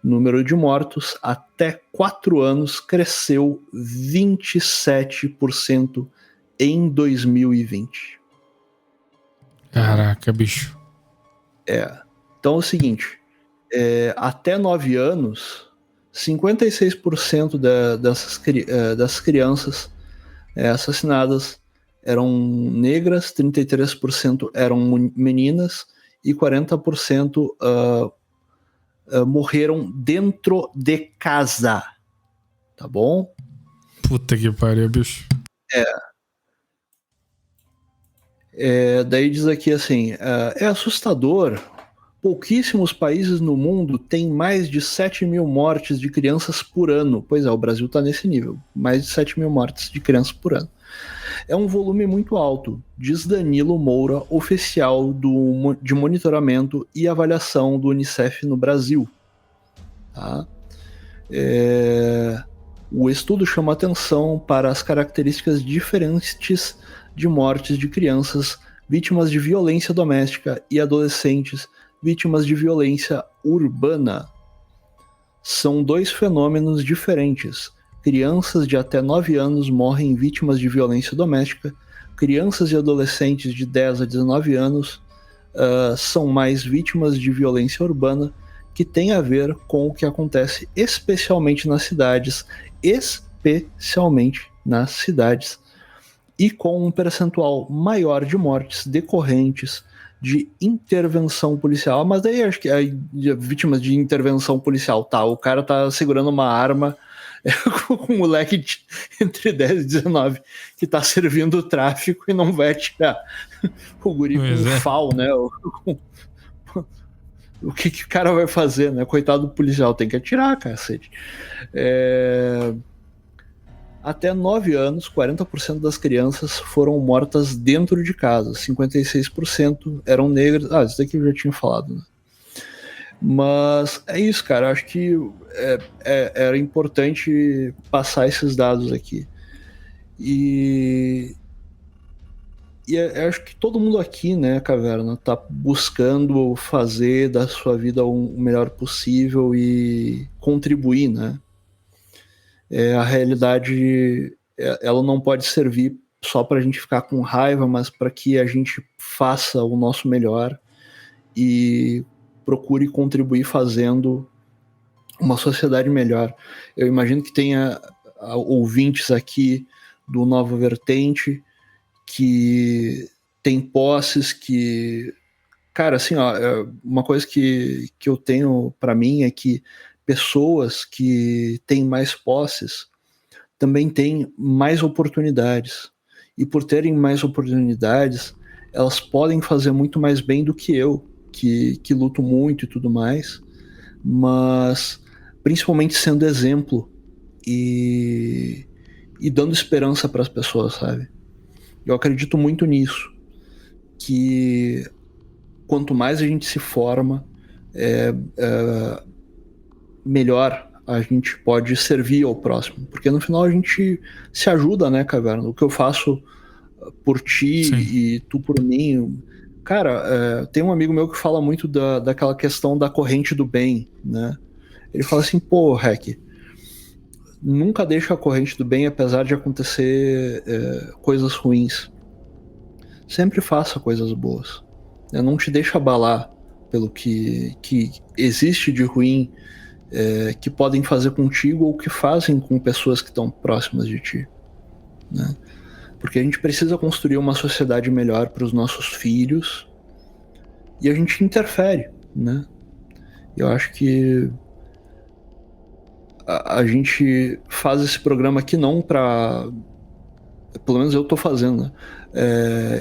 D: O número de mortos até 4 anos cresceu 27% em 2020.
C: Caraca, bicho.
D: Então é o seguinte, até 9 anos, 56% dessas crianças assassinadas eram negras, 33% eram meninas, e 40% morreram dentro de casa. Tá bom?
C: Puta que pariu, bicho.
D: Daí diz aqui assim, é assustador. Pouquíssimos países no mundo têm mais de 7 mil mortes de crianças por ano. Pois é, o Brasil tá nesse nível. Mais de 7 mil mortes de crianças por ano. É um volume muito alto, diz Danilo Moura, oficial de monitoramento e avaliação do Unicef no Brasil. Tá? O estudo chama atenção para as características diferentes de mortes de crianças vítimas de violência doméstica e adolescentes vítimas de violência urbana. São 2 fenômenos diferentes. Crianças de até 9 anos morrem vítimas de violência doméstica. Crianças e adolescentes de 10 a 19 anos são mais vítimas de violência urbana, que tem a ver com o que acontece especialmente nas cidades, e com um percentual maior de mortes decorrentes de intervenção policial. Mas daí acho que vítimas de intervenção policial, tá? O cara tá segurando uma arma com um moleque entre 10 e 19 que tá servindo o tráfico e não vai atirar o guri com um FAL, né? O que o cara vai fazer, né? Coitado do policial, tem que atirar, cacete. Até 9 anos, 40% das crianças foram mortas dentro de casa, 56% eram negras. Isso daqui eu já tinha falado, né? Mas é isso, cara. Eu acho que era importante passar esses dados aqui. E acho que todo mundo aqui, né, Caverna, tá buscando fazer da sua vida o melhor possível e contribuir, né? A realidade, ela não pode servir só pra gente ficar com raiva, mas para que a gente faça o nosso melhor e procure contribuir fazendo uma sociedade melhor. Eu imagino que tenha ouvintes aqui do Nova Vertente que tem posses que... Cara, assim, uma coisa que eu tenho para mim é que pessoas que têm mais posses também têm mais oportunidades. E por terem mais oportunidades, elas podem fazer muito mais bem do que eu, que luto muito e tudo mais, mas principalmente sendo exemplo e dando esperança para as pessoas, sabe? Eu acredito muito nisso, que quanto mais a gente se forma, melhor a gente pode servir ao próximo. Porque no final a gente se ajuda, né, Caverna? O que eu faço por ti
C: Sim.
D: e tu por mim. Cara, tem um amigo meu que fala muito daquela questão da corrente do bem, né? Ele fala assim, pô, Hack, nunca deixa a corrente do bem, apesar de acontecer coisas ruins. Sempre faça coisas boas. Não te deixa abalar pelo que existe de ruim, que podem fazer contigo ou que fazem com pessoas que estão próximas de ti, né? Porque a gente precisa construir uma sociedade melhor para os nossos filhos e a gente interfere, né? Eu acho que a gente faz esse programa aqui não para... Pelo menos eu tô fazendo, né?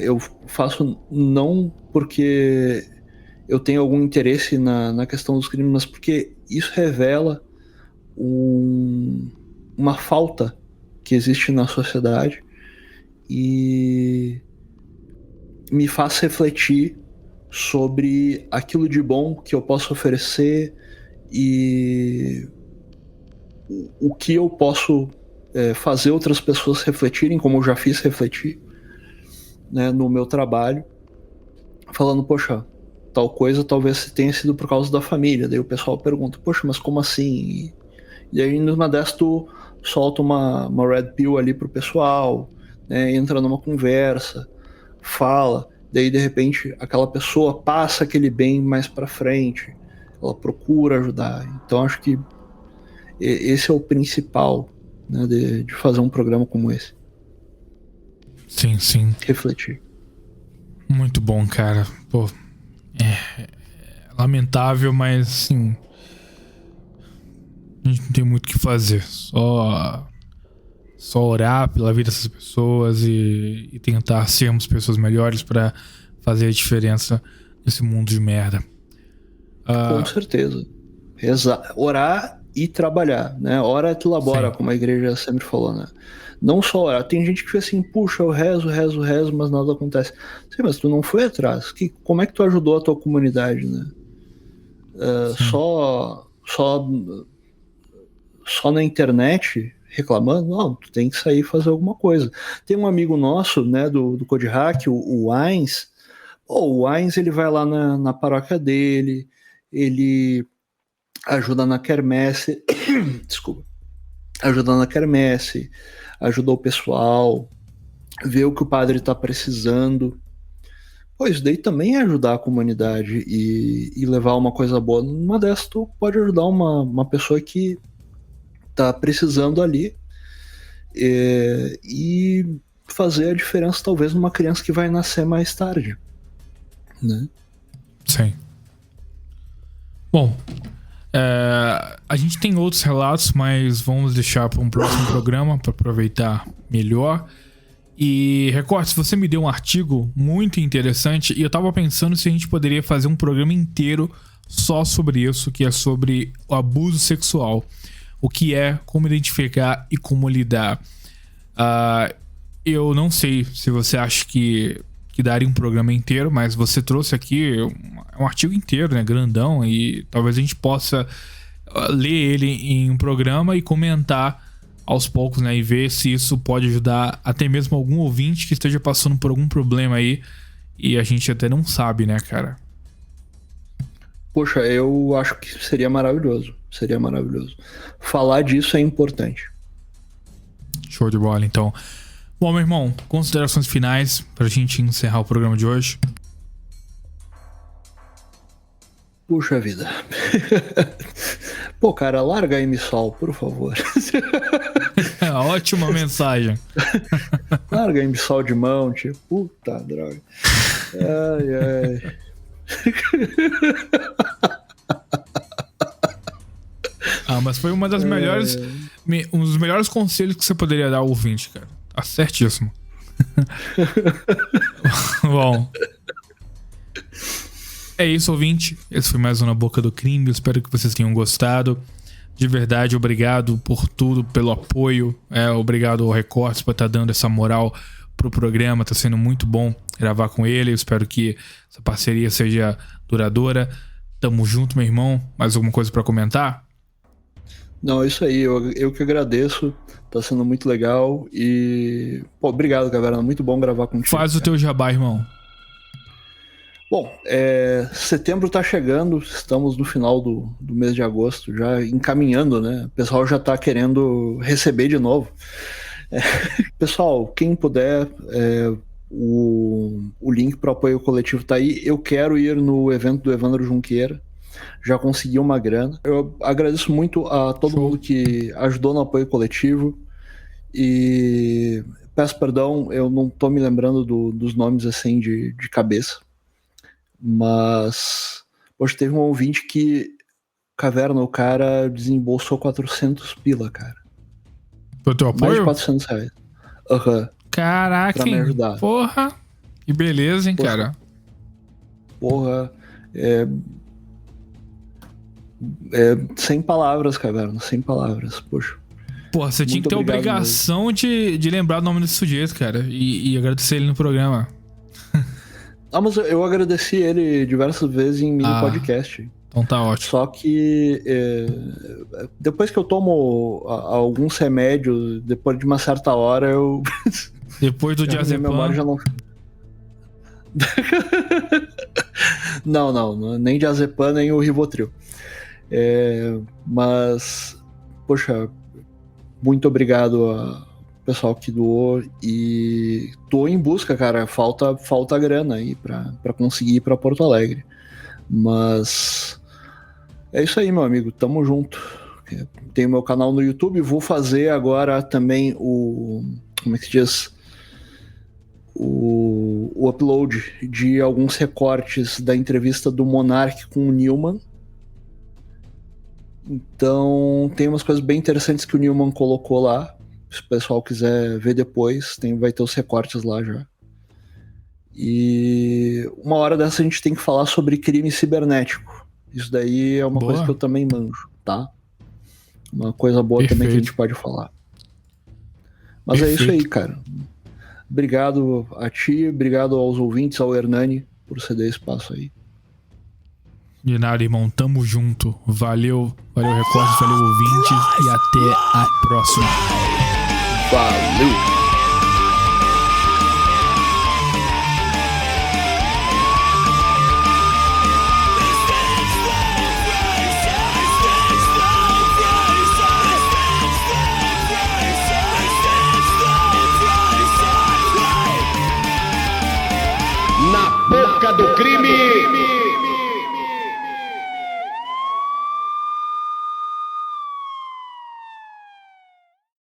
D: Eu faço não porque eu tenho algum interesse na questão dos crimes, mas porque isso revela uma falta que existe na sociedade e me faz refletir sobre aquilo de bom que eu posso oferecer e o que eu posso fazer outras pessoas refletirem, como eu já fiz refletir, né, no meu trabalho, falando, poxa, tal coisa talvez tenha sido por causa da família. Daí o pessoal pergunta, poxa, mas como assim? E aí numa dessas tu solta uma red pill ali pro pessoal, né, entra numa conversa, fala, daí de repente aquela pessoa passa aquele bem mais pra frente, ela procura ajudar. Então acho que esse é o principal, né, de fazer um programa como esse.
C: Sim, sim.
D: Refletir.
C: Muito bom, cara. Pô, é lamentável, mas assim, a gente não tem muito o que fazer. Só orar pela vida dessas pessoas e tentar sermos pessoas melhores pra fazer a diferença nesse mundo de merda.
D: Com certeza. Orar e trabalhar, né? Ora et labora, como a igreja sempre falou, né? Não só orar. Tem gente que fica assim, puxa, eu rezo, mas nada acontece. Sim, mas tu não foi atrás. Como é que tu ajudou a tua comunidade, né? Só na internet reclamando? Não, tu tem que sair e fazer alguma coisa. Tem um amigo nosso, né, do Code Hack, o Wines. O Wines, ele vai lá na paróquia dele, ele ajuda na quermesse, desculpa, ajuda na quermesse, ajuda o pessoal, vê o que o padre está precisando. Pô, isso daí também é ajudar a comunidade e levar uma coisa boa. Numa dessas, tu pode ajudar uma pessoa que tá precisando ali e fazer a diferença, talvez, numa criança que vai nascer mais tarde, né?
C: Sim. Bom, a gente tem outros relatos, mas vamos deixar para um próximo programa para aproveitar melhor. E, Recortes, você me deu um artigo muito interessante e eu tava pensando se a gente poderia fazer um programa inteiro só sobre isso, que é sobre o abuso sexual. O que é, como identificar e como lidar. Eu não sei se você acha que daria um programa inteiro, mas você trouxe aqui um artigo inteiro, né, grandão, e talvez a gente possa ler ele em um programa e comentar aos poucos, né, e ver se isso pode ajudar até mesmo algum ouvinte que esteja passando por algum problema aí e a gente até não sabe, né, cara?
D: Poxa, eu acho que seria maravilhoso. Seria maravilhoso. Falar disso é importante.
C: Show de bola, então. Bom, meu irmão, considerações finais pra gente encerrar o programa de hoje.
D: Puxa vida. Pô, cara, larga aí, Missol, por favor.
C: Ótima mensagem.
D: Larga aí, Missol de mão, tipo, puta droga. Ai, ai.
C: Mas foi uma das melhores, um dos melhores conselhos que você poderia dar ao ouvinte, cara. Tá certíssimo. Bom, é isso, ouvinte. Esse foi mais um Na Boca do Crime. Eu espero que vocês tenham gostado. De verdade, obrigado por tudo, pelo apoio. Obrigado ao Recortes por estar dando essa moral pro programa. Tá sendo muito bom gravar com ele. Eu espero que essa parceria seja duradoura. Tamo junto, meu irmão. Mais alguma coisa pra comentar?
D: Não, é isso aí, eu que agradeço, tá sendo muito legal e... Pô, obrigado, Caverna, muito bom gravar contigo.
C: Faz o teu jabá, irmão.
D: Bom, setembro tá chegando, estamos no final do mês de agosto, já encaminhando, né? O pessoal já tá querendo receber de novo. Pessoal, quem puder, o link para o apoio coletivo tá aí. Eu quero ir no evento do Evandro Junqueira, já consegui uma grana. Eu agradeço muito a todo mundo que ajudou no apoio coletivo e peço perdão, eu não tô me lembrando dos nomes assim de cabeça, mas hoje teve um ouvinte que, Caverna, o cara desembolsou 400 pila, cara.
C: Pro teu apoio?
D: Mais de 400 reais. Aham.
C: Caraca,
D: pra me ajudar.
C: Porra, que beleza, hein,
D: Poxa.
C: cara.
D: Porra, sem palavras, Caverna, sem palavras, poxa.
C: Porra, você tinha que ter a
D: obrigado
C: obrigação de lembrar o nome desse sujeito, cara, e agradecer ele no programa.
D: Ah, mas eu agradeci ele diversas vezes em mini podcast.
C: Então tá ótimo.
D: Só que depois que eu tomo alguns remédios, depois de uma certa hora, eu...
C: Depois do
D: minha
C: diazepam...
D: memória já não... não, nem diazepam, nem o Rivotril. Mas, poxa, muito obrigado ao pessoal que doou e tô em busca, cara, falta grana aí pra conseguir ir pra Porto Alegre. Mas é isso aí, meu amigo, tamo junto. Tenho meu canal no YouTube, vou fazer agora também como é que se diz? O upload de alguns recortes da entrevista do Monark com o Newman. Então tem umas coisas bem interessantes que o Newman colocou lá. Se o pessoal quiser ver depois, vai ter os recortes lá já. E uma hora dessa a gente tem que falar sobre crime cibernético. Isso daí é uma coisa que eu também manjo, tá? Uma coisa boa
C: Perfeito.
D: também que a gente pode falar. Mas
C: Perfeito.
D: é isso aí, cara. Obrigado a ti, obrigado aos ouvintes, ao Hernani, por ceder espaço aí.
C: De nada, irmão. Tamo junto. Valeu, recordes, valeu, ouvintes. E até a próxima.
D: Valeu!
A: Na boca do crime.